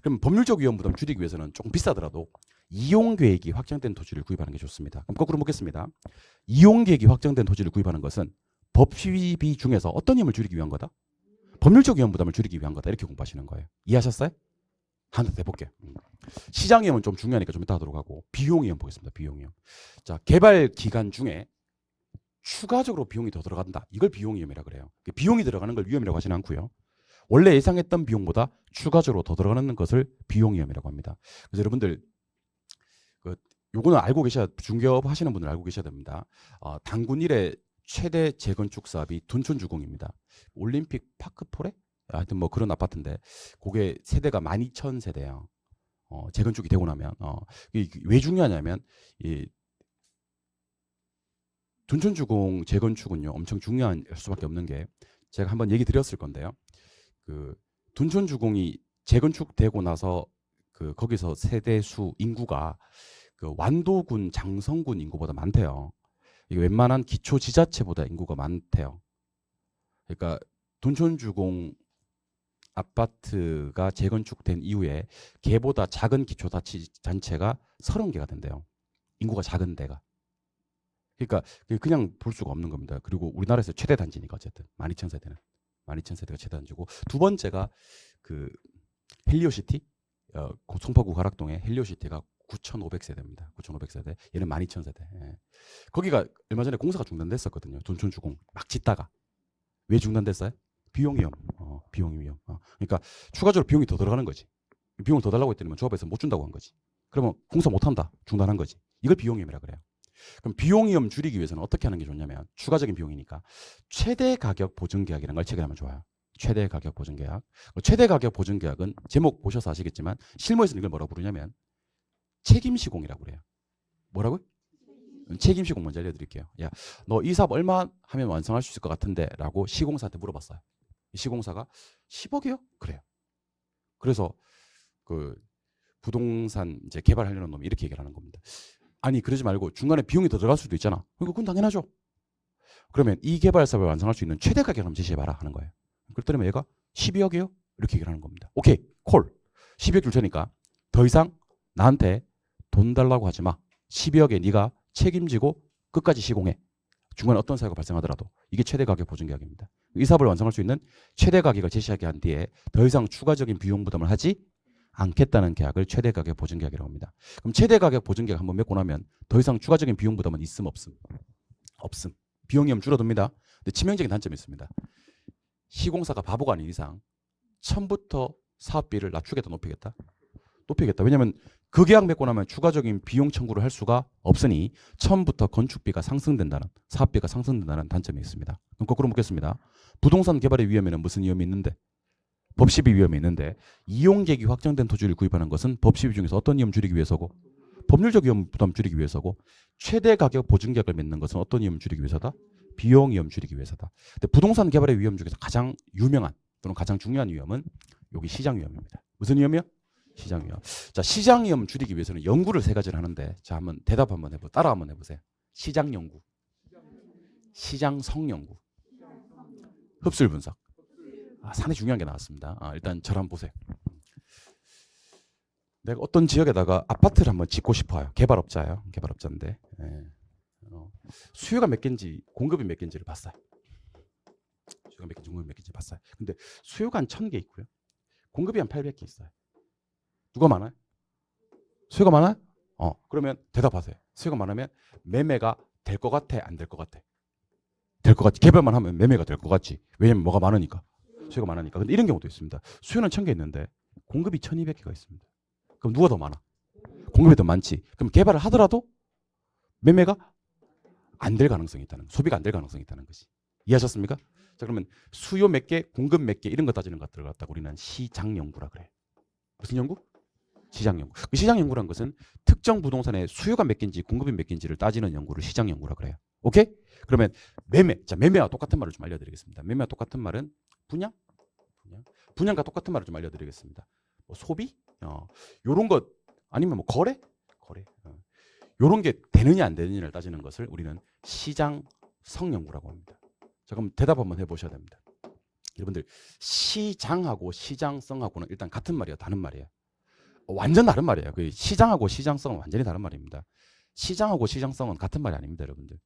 그럼 법률적 위험 부담 줄이기 위해서는 조금 비싸더라도 이용 계획이 확정된 토지를 구입하는 게 좋습니다. 그럼 거꾸로 묻겠습니다. 이용 계획이 확정된 토지를 구입하는 것은 법 시비 중에서 어떤 위험을 줄이기 위한 거다? 법률적 위험 부담을 줄이기 위한 거다. 이렇게 공부하시는 거예요. 이해하셨어요? 하나 더 해볼게요. 시장 위험은 좀 중요하니까 좀 이따 하도록 하고 비용 위험 보겠습니다. 비용 위험. 자, 개발 기간 중에 추가적으로 비용이 더 들어간다. 이걸 비용 위험이라 그래요. 비용이 들어가는 걸 위험이라고 하지는 않고요. 원래 예상했던 비용보다 추가적으로 더 들어가는 것을 비용 위험이라고 합니다. 그래서 여러분들 요거는 알고 계셔야 중개업 하시는 분들 알고 계셔야 됩니다. 단군 일의 최대 재건축 사업이 둔촌주공입니다. 올림픽 파크포레? 하여튼 뭐 그런 아파트인데 그게 세대가 12,000세대예요. 재건축이 되고 나면 왜 중요하냐면 이 둔촌주공 재건축은요 엄청 중요할 수밖에 없는 게 제가 한번 얘기 드렸을 건데요. 그 둔촌주공이 재건축되고 나서 그 거기서 세대 수 인구가 그 완도군 장성군 인구보다 많대요. 이게 웬만한 기초 지자체보다 인구가 많대요. 그러니까 둔촌주공 아파트가 재건축된 이후에 걔보다 작은 기초자치단체가 30개가 된대요. 인구가 작은 데가. 그러니까 그냥 볼 수가 없는 겁니다. 그리고 우리나라에서 최대 단지니까 어쨌든 12,000세대는 12,000세대가 최대 단지고 두 번째가 그 헬리오시티 송파구 가락동에 헬리오시티가 9,500세대입니다. 9,500세대. 얘는 12,000세대. 예. 거기가 얼마 전에 공사가 중단됐었거든요. 둔촌주공 막 짓다가 왜 중단됐어요? 비용 위험. 비용 위험. 그러니까 추가적으로 비용이 더 들어가는 거지. 비용을 더 달라고 했더니 조합에서 못 준다고 한 거지. 그러면 공사 못 한다. 중단한 거지. 이걸 비용 위험이라 그래요. 그럼 비용 위험 줄이기 위해서는 어떻게 하는 게 좋냐면 추가적인 비용이니까 최대 가격 보증 계약이라는 걸 체결하면 좋아요. 최대 가격 보증 계약. 최대 가격 보증 계약은 제목 보셔서 아시겠지만 실무에서는 이걸 뭐라고 부르냐면 책임 시공이라고 그래요. 뭐라고요? 책임 시공 먼저 알려드릴게요. 야, 너 이 사업 얼마 하면 완성할 수 있을 것 같은데? 라고 시공사한테 물어봤어요. 시공사가 10억이요? 그래요. 그래서 그 부동산 이제 개발하려는 놈이 이렇게 얘기를 하는 겁니다. 아니 그러지 말고 중간에 비용이 더 들어갈 수도 있잖아. 그건 당연하죠. 그러면 이 개발 사업을 완성할 수 있는 최대 가격을 한번 제시해봐라 하는 거예요. 그랬더니 얘가 12억이요? 이렇게 얘기를 하는 겁니다. 오케이 콜. 12억 줄 테니까 더 이상 나한테 돈 달라고 하지 마. 12억에 네가 책임지고 끝까지 시공해. 중간에 어떤 사고가 발생하더라도 이게 최대 가격 보증 계약입니다. 이 사업을 완성할 수 있는 최대 가격을 제시하게 한 뒤에 더 이상 추가적인 비용 부담을 하지 않겠다는 계약을 최대 가격 보증 계약이라고 합니다. 그럼 최대 가격 보증 계약 한번 맺고 나면 더 이상 추가적인 비용 부담은 있음 없음? 없음. 비용이 줄어듭니다. 근데 치명적인 단점이 있습니다. 시공사가 바보가 아닌 이상 처음부터 사업비를 낮추겠다 높이겠다? 높이겠다. 왜냐하면 그 계약 맺고 나면 추가적인 비용 청구를 할 수가 없으니 처음부터 건축비가 상승된다는 사업비가 상승된다는 단점이 있습니다. 그럼 거꾸로 묻겠습니다. 부동산 개발의 위험에는 무슨 위험이 있는데? 법시비 위험이 있는데 이용 계획이 확정된 토지를 구입하는 것은 법시비 중에서 어떤 위험 줄이기 위해서고 법률적 위험 부담 줄이기 위해서고 최대 가격 보증 계약을 맺는 것은 어떤 위험 줄이기 위해서다? 비용 위험 줄이기 위해서다. 근데 부동산 개발의 위험 중에서 가장 유명한 또는 가장 중요한 위험은 여기 시장 위험입니다. 무슨 위험이요? 시장 위험. 자, 시장 위험 줄이기 위해서는 연구를 세 가지를 하는데 자, 한번 대답 한번 해보. 따라 한번 해보세요. 시장 연구, 시장성 연구, 흡수율 분석. 상당히 중요한 게 나왔습니다. 일단 저를 한번 보세요. 내가 어떤 지역에다가 아파트를 한번 짓고 싶어요. 개발업자예요. 개발업자인데 수요가 몇 개인지 공급이 몇 개인지를 봤어요. 수요가 몇 개인지 공급이 몇 개인지 봤어요. 근데 수요가 한 1000개 있고요. 공급이 한 800개 있어요. 누가 많아요? 수요가 많아요? 그러면 대답하세요. 수요가 많으면 매매가 될 것 같아? 안 될 것 같아? 될 것 같지. 개발만 하면 매매가 될 것 같지. 왜냐면 뭐가 많으니까. 수요가 많으니까. 근데 이런 경우도 있습니다. 수요는 1000개 있는데 공급이 1200개가 있습니다. 그럼 누가 더 많아? 공급이 더 많지. 그럼 개발을 하더라도 매매가 안 될 가능성이 있다는 거. 소비가 안 될 가능성이 있다는 것이. 이해하셨습니까? 자, 그러면 수요 몇 개, 공급 몇 개 이런 거 따지는 것들을 갖다가 우리는 시장 연구라 그래. 무슨 연구? 시장 연구. 그 시장 연구란 것은 특정 부동산의 수요가 몇 개인지 공급이 몇 개인지를 따지는 연구를 시장 연구라 그래요. 오케이? 그러면 매매. 자, 매매와 똑같은 말을 좀 알려드리겠습니다. 매매와 똑같은 말은 분양? 분양과 똑같은 말을 좀 알려드리겠습니다. 뭐 소비? 요런 것 아니면 뭐 거래? 요런 게 되느냐 안 되느냐를 따지는 것을 우리는 시장성 연구라고 합니다. 자, 그럼 대답 한번 해보셔야 됩니다. 여러분들 시장하고 시장성하고는 일단 같은 말이에요, 다른 말이에요? 완전 다른 말이에요. 그 시장하고 시장성은 완전히 다른 말입니다. 시장하고 시장성은 같은 말이 아닙니다, 여러분들.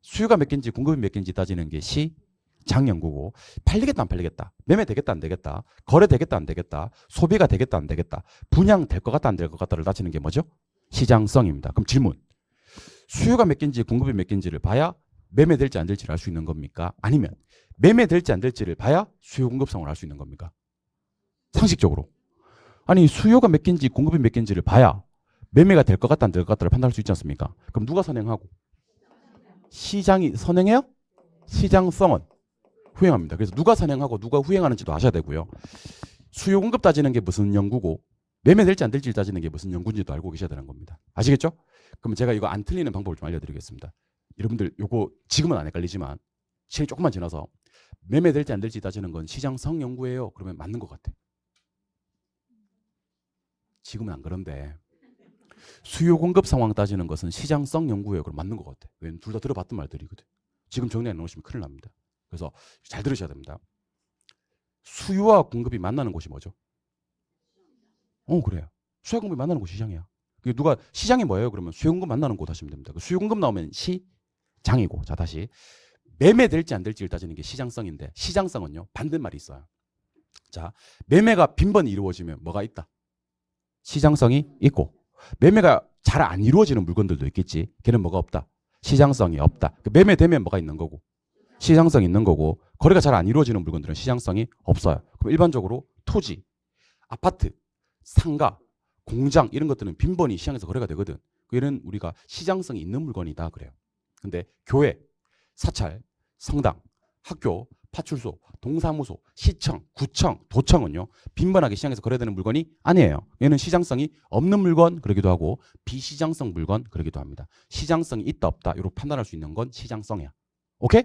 수요가 몇 개인지 공급이 몇 개인지 따지는 게 시장 연구고 팔리겠다 안 팔리겠다, 매매 되겠다 안 되겠다, 거래 되겠다 안 되겠다, 소비가 되겠다 안 되겠다, 분양 될 것 같다 안 될 것 같다를 따지는 게 뭐죠? 시장성입니다. 그럼 질문. 수요가 몇 개인지 공급이 몇 개인지를 봐야 매매될지 안 될지를 알 수 있는 겁니까? 아니면 매매될지 안 될지를 봐야 수요 공급성을 알 수 있는 겁니까? 상식적으로. 아니 수요가 몇 개인지 공급이 몇 개인지를 봐야 매매가 될 것 같다 안 될 것 같다를 판단할 수 있지 않습니까? 그럼 누가 선행하고? 시장이 선행해요? 시장성은 후행합니다. 그래서 누가 선행하고 누가 후행하는지도 아셔야 되고요. 수요 공급 따지는 게 무슨 연구고 매매될지 안 될지 따지는 게 무슨 연구인지도 알고 계셔야 되는 겁니다. 아시겠죠? 그럼 제가 이거 안 틀리는 방법을 좀 알려드리겠습니다. 여러분들 요거 지금은 안 헷갈리지만 시간이 조금만 지나서 매매될지 안 될지 따지는 건 시장성 연구예요. 그러면 맞는 것 같아. 지금은 안 그런데 수요 공급 상황 따지는 것은 시장성 연구예요. 그럼 맞는 것 같아. 왜냐면 둘 다 들어봤던 말들이거든. 지금 정리 안 놓으시면 큰일 납니다. 그래서 잘 들으셔야 됩니다. 수요와 공급이 만나는 곳이 뭐죠? 그래요. 수요 공급이 만나는 곳이 시장이야. 누가 시장이 뭐예요? 그러면 수요 공급 만나는 곳 하시면 됩니다. 수요 공급 나오면 시장이고. 자, 다시 매매될지 안 될지를 따지는 게 시장성인데 시장성은요 반대말이 있어요. 자, 매매가 빈번히 이루어지면 뭐가 있다? 시장성이 있고, 매매가 잘 안 이루어지는 물건들도 있겠지. 걔는 뭐가 없다? 시장성이 없다. 매매되면 뭐가 있는 거고? 시장성이 있는 거고. 거래가 잘 안 이루어지는 물건들은 시장성이 없어요. 그럼 일반적으로 토지, 아파트, 상가, 공장 이런 것들은 빈번히 시장에서 거래가 되거든. 얘는 우리가 시장성이 있는 물건이다 그래요. 근데 교회, 사찰, 성당, 학교, 파출소, 동사무소, 시청, 구청, 도청은요 빈번하게 시장에서 거래되는 물건이 아니에요. 얘는 시장성이 없는 물건 그러기도 하고 비시장성 물건 그러기도 합니다. 시장성이 있다 없다 이렇게 판단할 수 있는 건 시장성이야. 오케이?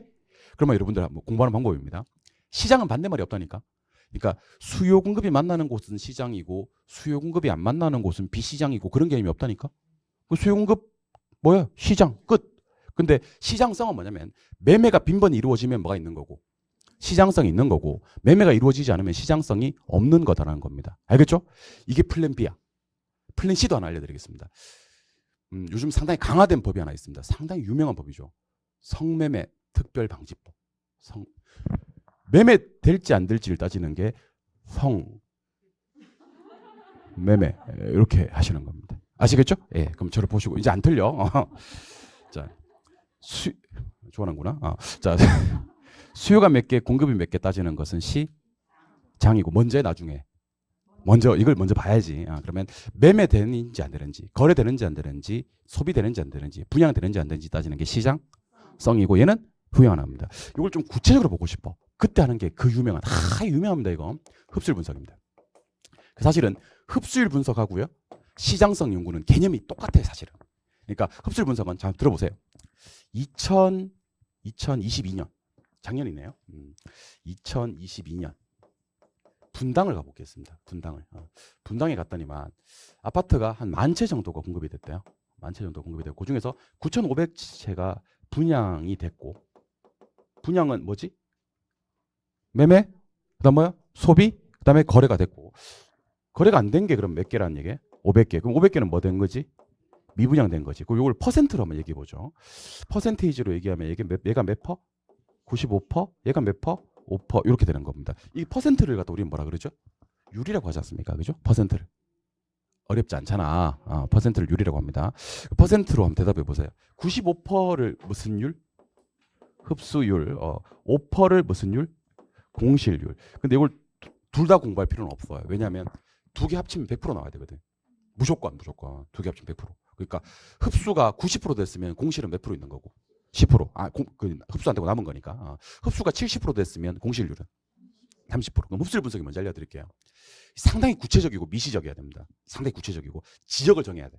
그러면 여러분들 한번 공부하는 방법입니다. 시장은 반대말이 없다니까. 그러니까 수요 공급이 만나는 곳은 시장이고 수요 공급이 안 만나는 곳은 비시장이고 그런 개념이 없다니까. 그 수요 공급 뭐야? 시장 끝. 근데 시장성은 뭐냐면 매매가 빈번히 이루어지면 뭐가 있는 거고 시장성이 있는 거고 매매가 이루어지지 않으면 시장성이 없는 거다라는 겁니다. 알겠죠? 이게 플랜 B야. 플랜 C도 하나 알려드리겠습니다. 요즘 상당히 강화된 법이 하나 있습니다. 상당히 유명한 법이죠. 성매매 특별방지법. 매매 될지 안 될지를 따지는 게 성매매 이렇게 하시는 겁니다. 아시겠죠? 예, 그럼 저를 보시고 이제 안 틀려. 자, 좋아하는구나. 자, 수요가 몇 개, 공급이 몇 개 따지는 것은 시장이고 먼저 나중에 이걸 먼저 봐야지. 그러면 매매되는지 안 되는지, 거래되는지 안 되는지, 소비되는지 안 되는지, 분양되는지 안 되는지 따지는 게 시장성이고 얘는 후양합니다. 이걸 좀 구체적으로 보고 싶어. 그때 하는 게 그 유명한 유명합니다. 이거 흡수율 분석입니다. 사실은 흡수율 분석하고요 시장성 연구는 개념이 똑같아요. 사실은. 그러니까 흡수율 분석은 잘 들어보세요. 2022년 작년이네요. 2022년 분당을 가보겠습니다. 분당에 갔더니만 아파트가 한 10,000채 정도가 공급이 됐대요. 10,000채 정도 공급이 됐고 그중에서 9,500채가 분양이 됐고 분양은 뭐지? 매매? 그다음 뭐야? 소비? 그다음에 거래가 됐고 거래가 안 된 게 그럼 몇 개라는 얘기예요? 500개. 그럼 500개는 뭐 된 거지? 미분양된 거지. 그럼 이걸 퍼센트로 한번 얘기해 보죠. 퍼센테이지로 얘기하면 얘가 몇 퍼? 95%? 얘가 몇 퍼? 5% 이렇게 되는 겁니다. 이 퍼센트를 갖다 우리는 뭐라 그러죠? 율이라고 하지 않습니까? 그죠? 퍼센트를. 어렵지 않잖아. 퍼센트를 율이라고 합니다. 퍼센트로 한번 대답해 보세요. 95%를 무슨 율? 흡수율. 5%를 무슨 율? 공실률. 근데 이걸 둘 다 공부할 필요는 없어요. 왜냐하면 두 개 합치면 100% 나와야 되거든. 무조건 두 개 합치면 100%. 그러니까 흡수가 90% 됐으면 공실은 몇 프로 있는 거고 10%. 흡수 안 되고 남은 거니까. 흡수가 70% 됐으면 공실률은 30%. 그럼 흡수율 분석이 먼저 알려드릴게요. 상당히 구체적이고 미시적이어야 됩니다. 상당히 구체적이고 지역을 정해야 돼.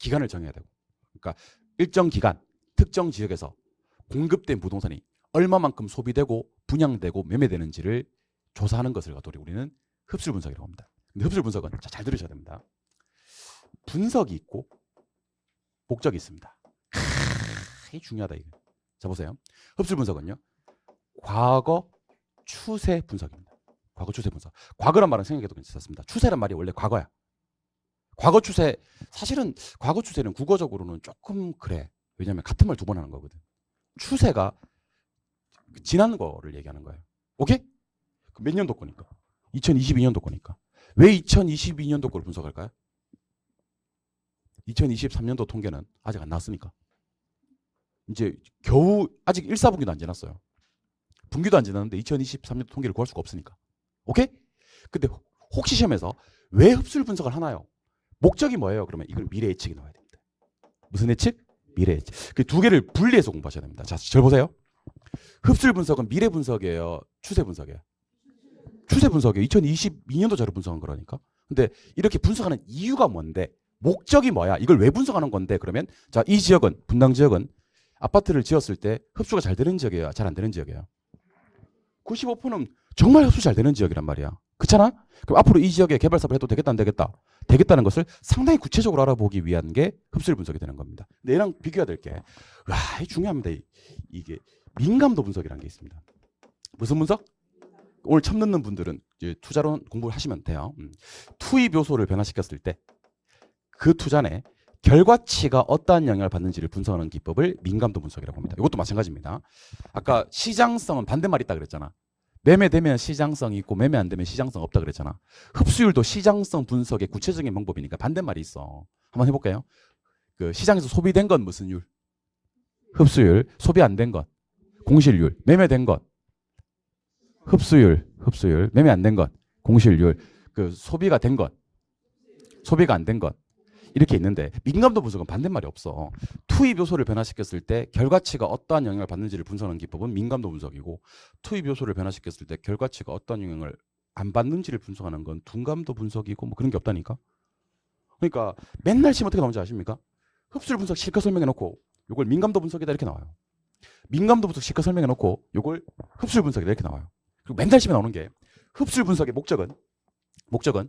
기간을 정해야 되고. 그러니까 일정 기간, 특정 지역에서 공급된 부동산이 얼마만큼 소비되고 분양되고 매매되는지를 조사하는 것을 갖고 우리는 흡수율 분석이라고 합니다. 근데 흡수율 분석은 잘 들으셔야 됩니다. 분석이 있고 목적이 있습니다. 이게 중요하다 이거. 자 보세요. 흡수율 분석은요. 과거 추세 분석입니다. 과거 추세 분석. 과거란 말은 생각해도 괜찮습니다. 추세란 말이 원래 과거야. 과거 추세 사실은 과거 추세는 국어적으로는 조금 그래. 왜냐하면 같은 말 두 번 하는 거거든. 추세가 지난 거를 얘기하는 거예요. 오케이? 몇 년도 거니까? 2022년도 거니까. 왜 2022년도 거를 분석할까요? 2023년도 통계는 아직 안 나왔으니까. 이제 겨우 아직 1사분기도 안 지났어요. 분기도 안 지났는데 2023년도 통계를 구할 수가 없으니까. 오케이? 근데 혹시 시험에서 왜 흡수율 분석을 하나요? 목적이 뭐예요? 그러면 이걸 미래 예측이 나와야 됩니다. 무슨 예측? 미래 예측. 그 두 개를 분리해서 공부하셔야 됩니다. 자, 잘 보세요. 흡수율 분석은 미래 분석이에요. 추세 분석이에요. 추세 분석이에요. 2022년도 자료 분석한 거라니까. 근데 이렇게 분석하는 이유가 뭔데? 목적이 뭐야? 이걸 왜 분석하는 건데? 그러면 자, 이 지역은 분당 지역은 아파트를 지었을 때 흡수가 잘 되는 지역이에요? 잘 안 되는 지역이에요? 95%는 정말 흡수 잘 되는 지역이란 말이야. 그렇잖아? 그럼 앞으로 이 지역에 개발 사업을 해도 되겠다 안 되겠다? 되겠다는 것을 상당히 구체적으로 알아보기 위한 게 흡수율 분석이 되는 겁니다. 근데 얘랑 비교해야 될 게 중요합니다. 이게 민감도 분석이라는 게 있습니다. 무슨 분석? 오늘 처음 듣는 분들은 이제 투자론 공부를 하시면 돼요. 투입 요소를 변화시켰을 때 그 투자 내 결과치가 어떠한 영향을 받는지를 분석하는 기법을 민감도 분석이라고 합니다. 이것도 마찬가지입니다. 아까 시장성은 반대말이 있다 그랬잖아. 매매되면 시장성이 있고 매매 안 되면 시장성 없다 그랬잖아. 흡수율도 시장성 분석의 구체적인 방법이니까 반대말이 있어. 한번 해볼까요? 그 시장에서 소비된 건 무슨 율? 흡수율. 소비 안 된 것. 공실률. 매매된 것. 흡수율, 매매 안 된 것, 공실률, 그 소비가 된 것, 소비가 안 된 것. 이렇게 있는데 민감도 분석은 반대말이 없어. 투입 요소를 변화시켰을 때 결과치가 어떠한 영향을 받는지를 분석하는 기법은 민감도 분석이고, 투입 요소를 변화시켰을 때 결과치가 어떠한 영향을 안 받는지를 분석하는 건 둔감도 분석이고 뭐 그런 게 없다니까. 그러니까 맨날 시험 어떻게 나오는지 아십니까? 흡수율 분석 실컷 설명해 놓고 요걸 민감도 분석이다 이렇게 나와요. 민감도 분석 실컷 설명해 놓고 요걸 흡수율 분석이다 이렇게 나와요. 그리고 맨날 시험에 나오는 게 흡수율 분석의 목적은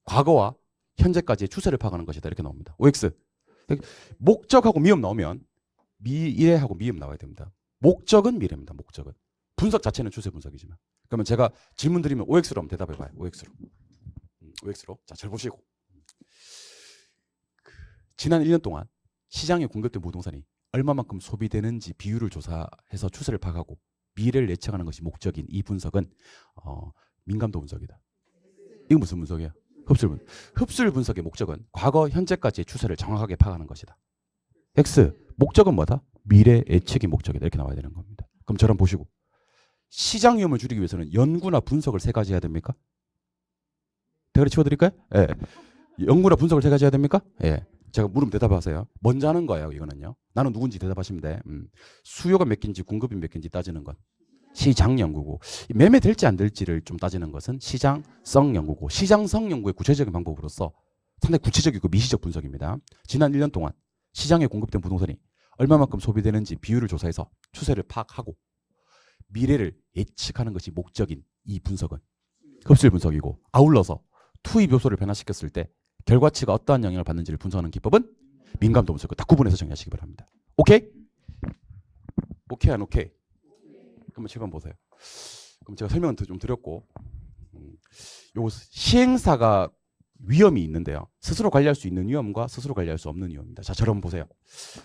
과거와 현재까지의 추세를 파악하는 것이다 이렇게 나옵니다. OX. 목적하고 미음 나오면 미래하고 미음 나와야 됩니다. 목적은 미래입니다. 목적은. 분석 자체는 추세 분석이지만. 그러면 제가 질문 드리면 OX로 한번 대답해 봐요. OX로. 자, 잘 보시고. 지난 1년 동안 시장에 공급된 부동산이 얼마만큼 소비되는지 비율을 조사해서 추세를 파악하고 미래를 예측하는 것이 목적인 이 분석은 민감도 분석이다. 이건 무슨 분석이야? 흡수율 분석의 목적은 과거, 현재까지의 추세를 정확하게 파악하는 것이다. X. 목적은 뭐다? 미래 예측이 목적이다. 이렇게 나와야 되는 겁니다. 그럼 저랑 보시고. 시장 위험을 줄이기 위해서는 연구나 분석을 세 가지 해야 됩니까? 대가리 치워드릴까요? 예. 연구나 분석을 세 가지 해야 됩니까? 예. 제가 물으면 대답하세요. 먼저 하는 거예요. 이거는요. 나는 누군지 대답하시면 돼. 수요가 몇 개인지 공급이 몇 개인지 따지는 건 시장 연구고, 매매 될지 안 될지를 좀 따지는 것은 시장성 연구고, 시장성 연구의 구체적인 방법으로서 상당히 구체적이고 미시적 분석입니다. 지난 1년 동안 시장에 공급된 부동산이 얼마만큼 소비되는지 비율을 조사해서 추세를 파악하고 미래를 예측하는 것이 목적인 이 분석은 흡수율 분석이고, 아울러서 투입 요소를 변화시켰을 때 결과치가 어떠한 영향을 받는지를 분석하는 기법은 민감도 분석이고, 다 구분해서 정리하시기 바랍니다. 오케이? 오케이 안 오케이? 그럼 제가 보세요. 그럼 제가 설명은 좀 드렸고, 요 시행사가 위험이 있는데요. 스스로 관리할 수 있는 위험과 스스로 관리할 수 없는 위험입니다. 자, 저런 보세요.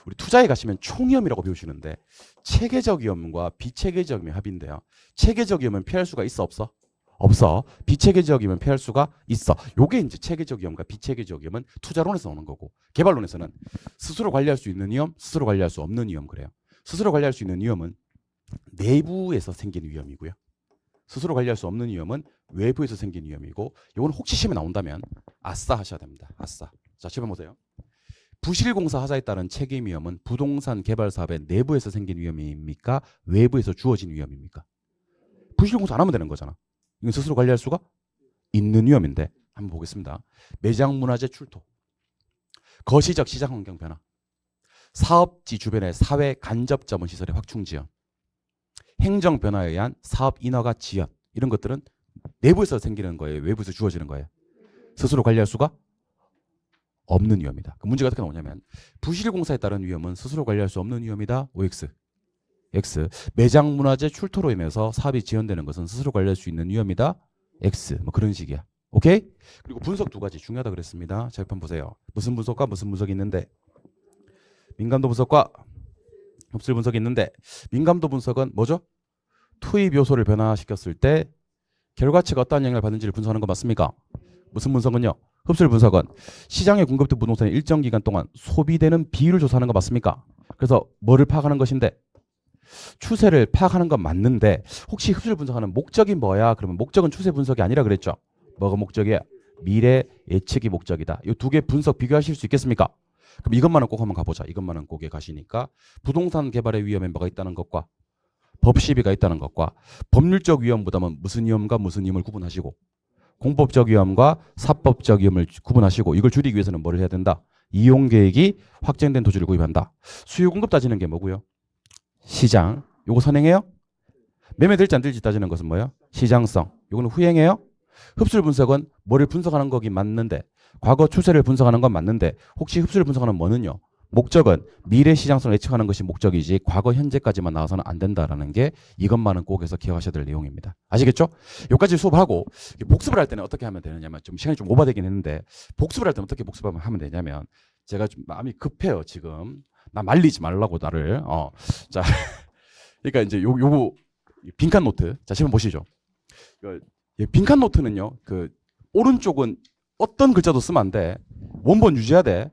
우리 투자에 가시면 총위험이라고 배우시는데 체계적 위험과 비체계적 위험의 합인데요. 체계적 위험은 피할 수가 있어 없어? 없어. 비체계적 위험은 피할 수가 있어. 요게 이제 체계적 위험과 비체계적 위험은 투자론에서 나오는 거고, 개발론에서는 스스로 관리할 수 있는 위험, 스스로 관리할 수 없는 위험 그래요. 스스로 관리할 수 있는 위험은 내부에서 생긴 위험이고요. 스스로 관리할 수 없는 위험은 외부에서 생긴 위험이고, 이건 혹시 시험에 나온다면 아싸 하셔야 됩니다. 아싸. 자, 지금 보세요. 부실공사 하자에 따른 책임 위험은 부동산 개발 사업의 내부에서 생긴 위험입니까? 외부에서 주어진 위험입니까? 부실공사 안 하면 되는 거잖아. 이건 스스로 관리할 수가 있는 위험인데, 한번 보겠습니다. 매장 문화재 출토, 거시적 시장 환경 변화, 사업지 주변의 사회 간접 자본 시설의 확충 지연, 행정 변화에 의한 사업 인허가 지연, 이런 것들은 내부에서 생기는 거예요? 외부에서 주어지는 거예요? 스스로 관리할 수가 없는 위험이다. 그 문제가 어떻게 나오냐면, 부실공사에 따른 위험은 스스로 관리할 수 없는 위험이다. OX. X. 매장 문화재 출토로 인해서 사업이 지연되는 것은 스스로 관리할 수 있는 위험이다. X. 뭐 그런 식이야. 오케이? 그리고 분석 두 가지 중요하다 그랬습니다. 자, 한번 보세요. 무슨 분석과 무슨 분석이 있는데, 민감도 분석과 흡수율 분석이 있는데, 민감도 분석은 뭐죠? 투입 요소를 변화시켰을 때 결과치가 어떠한 영향을 받는지를 분석하는 거 맞습니까? 무슨 분석은요? 흡수율 분석은 시장에 공급된 부동산이 일정 기간 동안 소비되는 비율을 조사하는 거 맞습니까? 그래서 뭐를 파악하는 것인데, 추세를 파악하는 건 맞는데, 혹시 흡수율 분석하는 목적이 뭐야? 그러면 목적은 추세 분석이 아니라 그랬죠. 뭐가 목적이야? 미래 예측이 목적이다. 이 두 개 분석 비교하실 수 있겠습니까? 그럼 이것만은 꼭 한번 가보자. 이것만은 꼭에 가시니까 부동산 개발의 위험에 뭐가 있다는 것과 법 시비가 있다는 것과 법률적 위험 부담은 무슨 위험과 무슨 위험을 구분하시고, 공법적 위험과 사법적 위험을 구분하시고, 이걸 줄이기 위해서는 뭐를 해야 된다? 이용 계획이 확정된 토지를 구입한다. 수요 공급 따지는 게 뭐고요? 시장. 요거 선행해요? 매매 될지 안 될지 따지는 것은 뭐예요? 시장성. 요거는 후행해요? 흡수율 분석은 뭐를 분석하는 거긴 맞는데, 과거 추세를 분석하는 건 맞는데, 혹시 흡수율 분석하는 뭐는요? 목적은 미래 시장성을 예측하는 것이 목적이지 과거 현재까지만 나와서는 안 된다라는 게, 이것만은 꼭 해서 기억하셔야 될 내용입니다. 아시겠죠? 여기까지 수업하고 복습을 할 때는 어떻게 하면 되느냐면, 좀 시간이 좀 오버되긴 했는데, 복습을 할 때는 어떻게 복습하면 되냐면, 제가 좀 마음이 급해요 지금. 나 말리지 말라고 나를. 자, 그러니까 이제 요거 빈칸 노트. 자, 지금 보시죠. 빈칸 노트는요, 그 오른쪽은 어떤 글자도 쓰면 안 돼. 원본 유지해야 돼.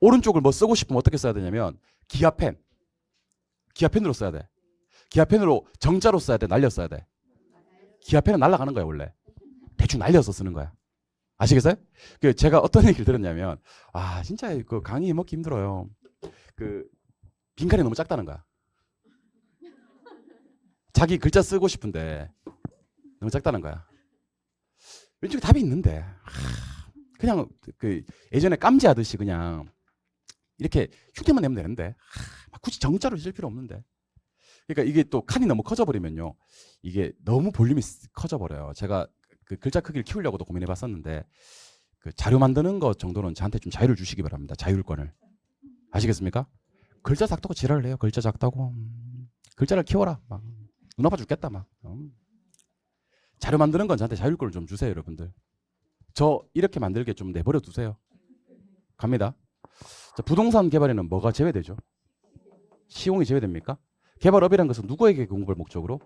오른쪽을 뭐 쓰고 싶으면 어떻게 써야 되냐면, 기아펜으로 써야 돼. 기아펜으로 정자로 써야 돼, 날려 써야 돼. 기압에는 날아가는 거야 원래. 대충 날려서 쓰는 거야. 아시겠어요? 그 제가 어떤 얘기를 들었냐면 진짜 그 강의 먹기 힘들어요. 그 빈칸이 너무 작다는 거야. 자기 글자 쓰고 싶은데 너무 작다는 거야. 왼쪽에 답이 있는데 그냥 그 예전에 깜지하듯이 그냥 이렇게 흉내만 내면 되는데 굳이 정자로 쓸 필요 없는데. 그러니까 이게 또 칸이 너무 커져 버리면요, 이게 너무 볼륨이 커져 버려요. 제가 그 글자 크기를 키우려고도 고민해 봤었는데 그 자료 만드는 것 정도는 저한테 좀 자유를 주시기 바랍니다. 자율권을. 아시겠습니까? 글자 작다고 지랄을 해요. 글자 작다고. 글자를 키워라. 막. 눈 아파 죽겠다. 막. 자료 만드는 건 저한테 자율권을 좀 주세요, 여러분들. 저 이렇게 만들게 좀 내버려 두세요. 갑니다. 자, 부동산 개발에는 뭐가 제외되죠? 시용이 제외됩니까? 개발업이라는 것은 누구에게 공급을 목적으로?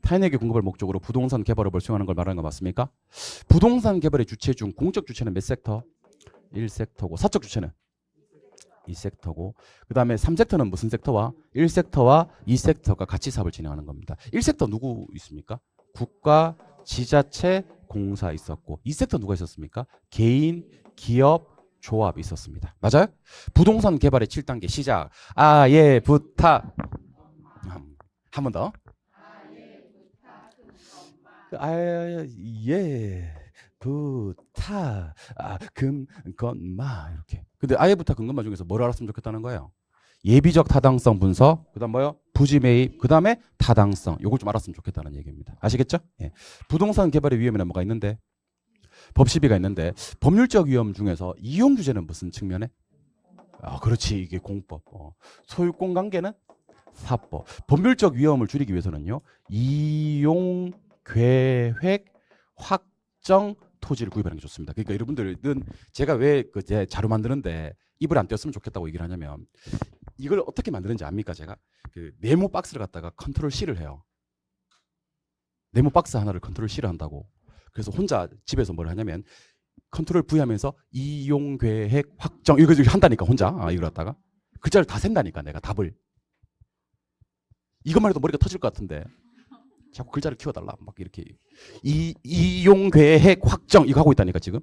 타인에게 공급을 목적으로 부동산 개발업을 수행하는 걸 말하는 거 맞습니까? 부동산 개발의 주체 중 공적 주체는 몇 섹터? 1섹터고 사적 주체는 2섹터고 그 다음에 3섹터는 무슨 섹터와 1섹터와 2섹터가 같이 사업을 진행하는 겁니다. 1섹터 누구 있습니까? 국가, 지자체, 공사 있었고 2섹터 누가 있었습니까? 개인, 기업, 조합이 있었습니다. 맞아요? 부동산 개발의 7단계 시작. 예, 부탁. 한 번 더. 예, 부탁. 금건마 이렇게. 근데 아예부터 근건마 중에서 뭘 알았으면 좋겠다는 거예요? 예비적 타당성 분석, 그다음 뭐요? 부지 매입, 그다음에 타당성. 요걸 좀 알았으면 좋겠다는 얘기입니다. 아시겠죠? 예. 부동산 개발의 위험에는 뭐가 있는데? 법시비가 있는데 법률적 위험 중에서 이용 규제는 무슨 측면에? 그렇지. 이게 공법. 소유권 관계는 사법. 법률적 위험을 줄이기 위해서는요. 이용 계획 확정 토지를 구입하는 게 좋습니다. 그러니까 여러분들은 제가 왜 제 자료 만드는데 입을 안 떼었으면 좋겠다고 얘기를 하냐면 이걸 어떻게 만드는지 압니까? 제가 그 네모 박스를 갖다가 컨트롤 C를 해요. 네모 박스 하나를 컨트롤 C를 한다고. 그래서 혼자 집에서 뭘 하냐면 컨트롤 V 하면서 이용 계획 확정 이거 한다니까 혼자. 이걸 갖다가 글자를 다 센다니까 내가 답을. 이것만 해도 머리가 터질 것 같은데 자꾸 글자를 키워달라 막 이렇게 이용 계획 확정 이거 하고 있다니까 지금.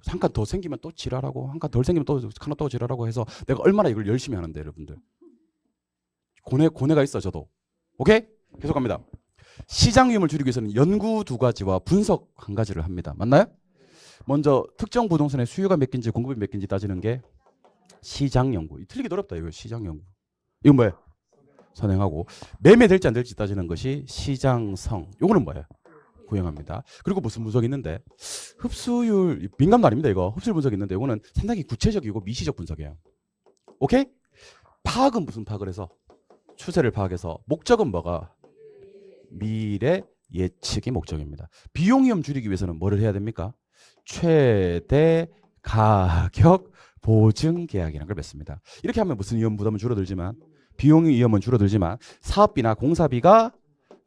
한 칸 더 생기면 또 지랄하고 한 칸 덜 생기면 또 하나 또 지랄하고 해서 내가 얼마나 이걸 열심히 하는데 여러분들. 고뇌가 있어 저도. 오케이? 계속 갑니다. 시장 위험을 줄이기 위해서는 연구 2가지와 분석 1가지를 합니다. 맞나요? 먼저 특정 부동산의 수요가 몇 개인지 공급이 몇 개인지 따지는 게 시장 연구. 틀리기 어렵다 이거 시장 연구. 이건 뭐예요? 선행하고 매매될지 안 될지 따지는 것이 시장성. 요거는 뭐예요? 구형합니다. 그리고 무슨 분석이 있는데 흡수율 민감도 아닙니다. 이거 흡수율 분석이 있는데 이거는 상당히 구체적이고 미시적 분석이에요. 오케이? 파악은 무슨 파악을 해서 추세를 파악해서 목적은 뭐가? 미래 예측이 목적입니다. 비용 위험 줄이기 위해서는 뭐를 해야 됩니까? 최대 가격 보증 계약이라는 걸 맺습니다. 이렇게 하면 무슨 위험 부담은 줄어들지만 비용 위험은 줄어들지만 사업비나 공사비가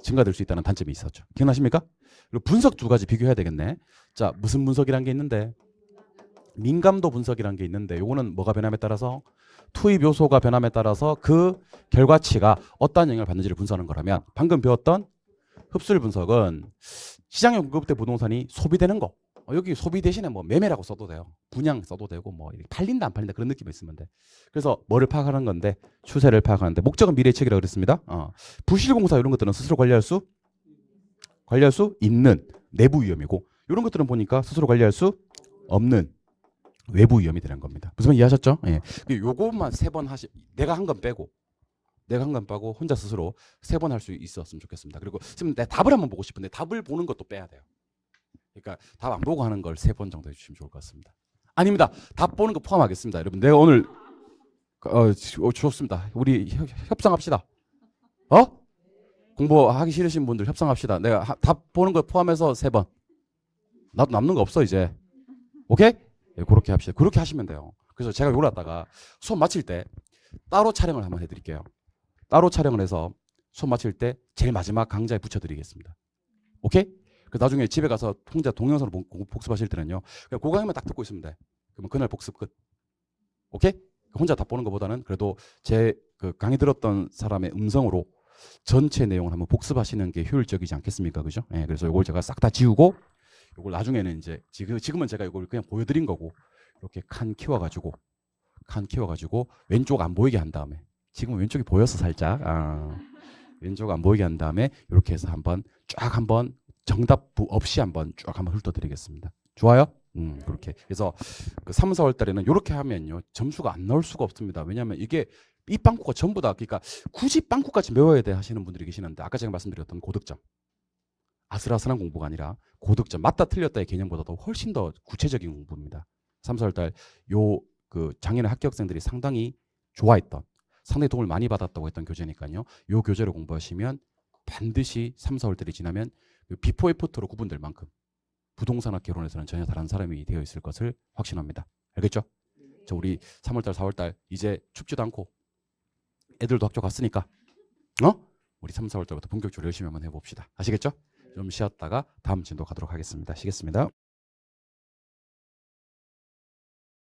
증가될 수 있다는 단점이 있었죠. 기억나십니까? 그리고 분석 2가지 비교해야 되겠네. 자, 무슨 분석이란 게 있는데 민감도 분석이란 게 있는데 요거는 뭐가 변함에 따라서 투입 요소가 변함에 따라서 그 결과치가 어떤 영향을 받는지를 분석하는 거라면 방금 배웠던 흡수율 분석은 시장에 공급된 부동산이 소비되는 거. 여기 소비 대신에 뭐 매매라고 써도 돼요. 분양 써도 되고 뭐 팔린다 안 팔린다 그런 느낌이 있으면 돼. 그래서 뭐를 파악하는 건데 추세를 파악하는데 목적은 미래 예측이라고 그랬습니다. 부실공사 이런 것들은 스스로 관리할 수 있는 내부 위험이고 이런 것들은 보니까 스스로 관리할 수 없는 외부 위험이 되는 겁니다. 무슨 말 이해하셨죠? 예. 요것만 3번 내가 한 건 빼고 혼자 스스로 3번 할 수 있었으면 좋겠습니다. 그리고 지금 내 답을 한번 보고 싶은데 답을 보는 것도 빼야 돼요. 그러니까 답 안 보고 하는 걸 3번 정도 해주시면 좋을 것 같습니다. 아닙니다. 답 보는 거 포함하겠습니다. 여러분 내가 오늘 좋습니다. 우리 협상합시다. 공부하기 싫으신 분들 협상합시다. 내가 답 보는 거 포함해서 3번. 나도 남는 거 없어 이제. 오케이? 네, 그렇게 합시다. 그렇게 하시면 돼요. 그래서 제가 이걸 갖다가 수업 마칠 때 따로 촬영을 한번 해드릴게요. 따로 촬영을 해서 수업 마칠 때 제일 마지막 강좌에 붙여드리겠습니다. 오케이? 그 나중에 집에 가서 혼자 동영상으로 복습하실 때는요. 그냥 그 강의만 딱 듣고 있으면 돼. 그러면 그날 복습 끝. 오케이? 혼자 답 보는 것보다는 그래도 제 그 강의 들었던 사람의 음성으로 전체 내용을 한번 복습하시는 게 효율적이지 않겠습니까? 그죠? 예, 그래서 이걸 제가 싹 다 지우고 이걸 나중에는 이제 지금은 제가 이걸 그냥 보여드린 거고 이렇게 칸 키워가지고 왼쪽 안 보이게 한 다음에 지금은 왼쪽이 보여서 살짝 왼쪽 안 보이게 한 다음에 이렇게 해서 한번 정답부 없이 한번 쭉 한번 훑어드리겠습니다. 좋아요? 그렇게. 그래서 그 3, 4월 달에는 이렇게 하면요 점수가 안 나올 수가 없습니다. 왜냐하면 이게 이 빵꾸가 전부 다 그러니까 굳이 빵꾸까지 메워야 돼 하시는 분들이 계시는데 아까 제가 말씀드렸던 고득점, 아슬아슬한 공부가 아니라 고득점, 맞다 틀렸다의 개념보다도 훨씬 더 구체적인 공부입니다. 3, 4월 달 요 그 작년에 합격생들이 상당히 좋아했던, 상당히 도움을 많이 받았다고 했던 교재니까요. 요 교재를 공부하시면 반드시 3, 4월 달이 지나면 그 비포 애프터로 구분될 만큼 부동산학 개론에서는 전혀 다른 사람이 되어 있을 것을 확신합니다. 알겠죠? 저 우리 3월 달, 4월 달 이제 춥지도 않고 애들도 학교 갔으니까 우리 3, 4월 달부터 본격적으로 열심히 한번 해봅시다. 아시겠죠? 좀 쉬었다가 다음 진도 가도록 하겠습니다. 쉬겠습니다.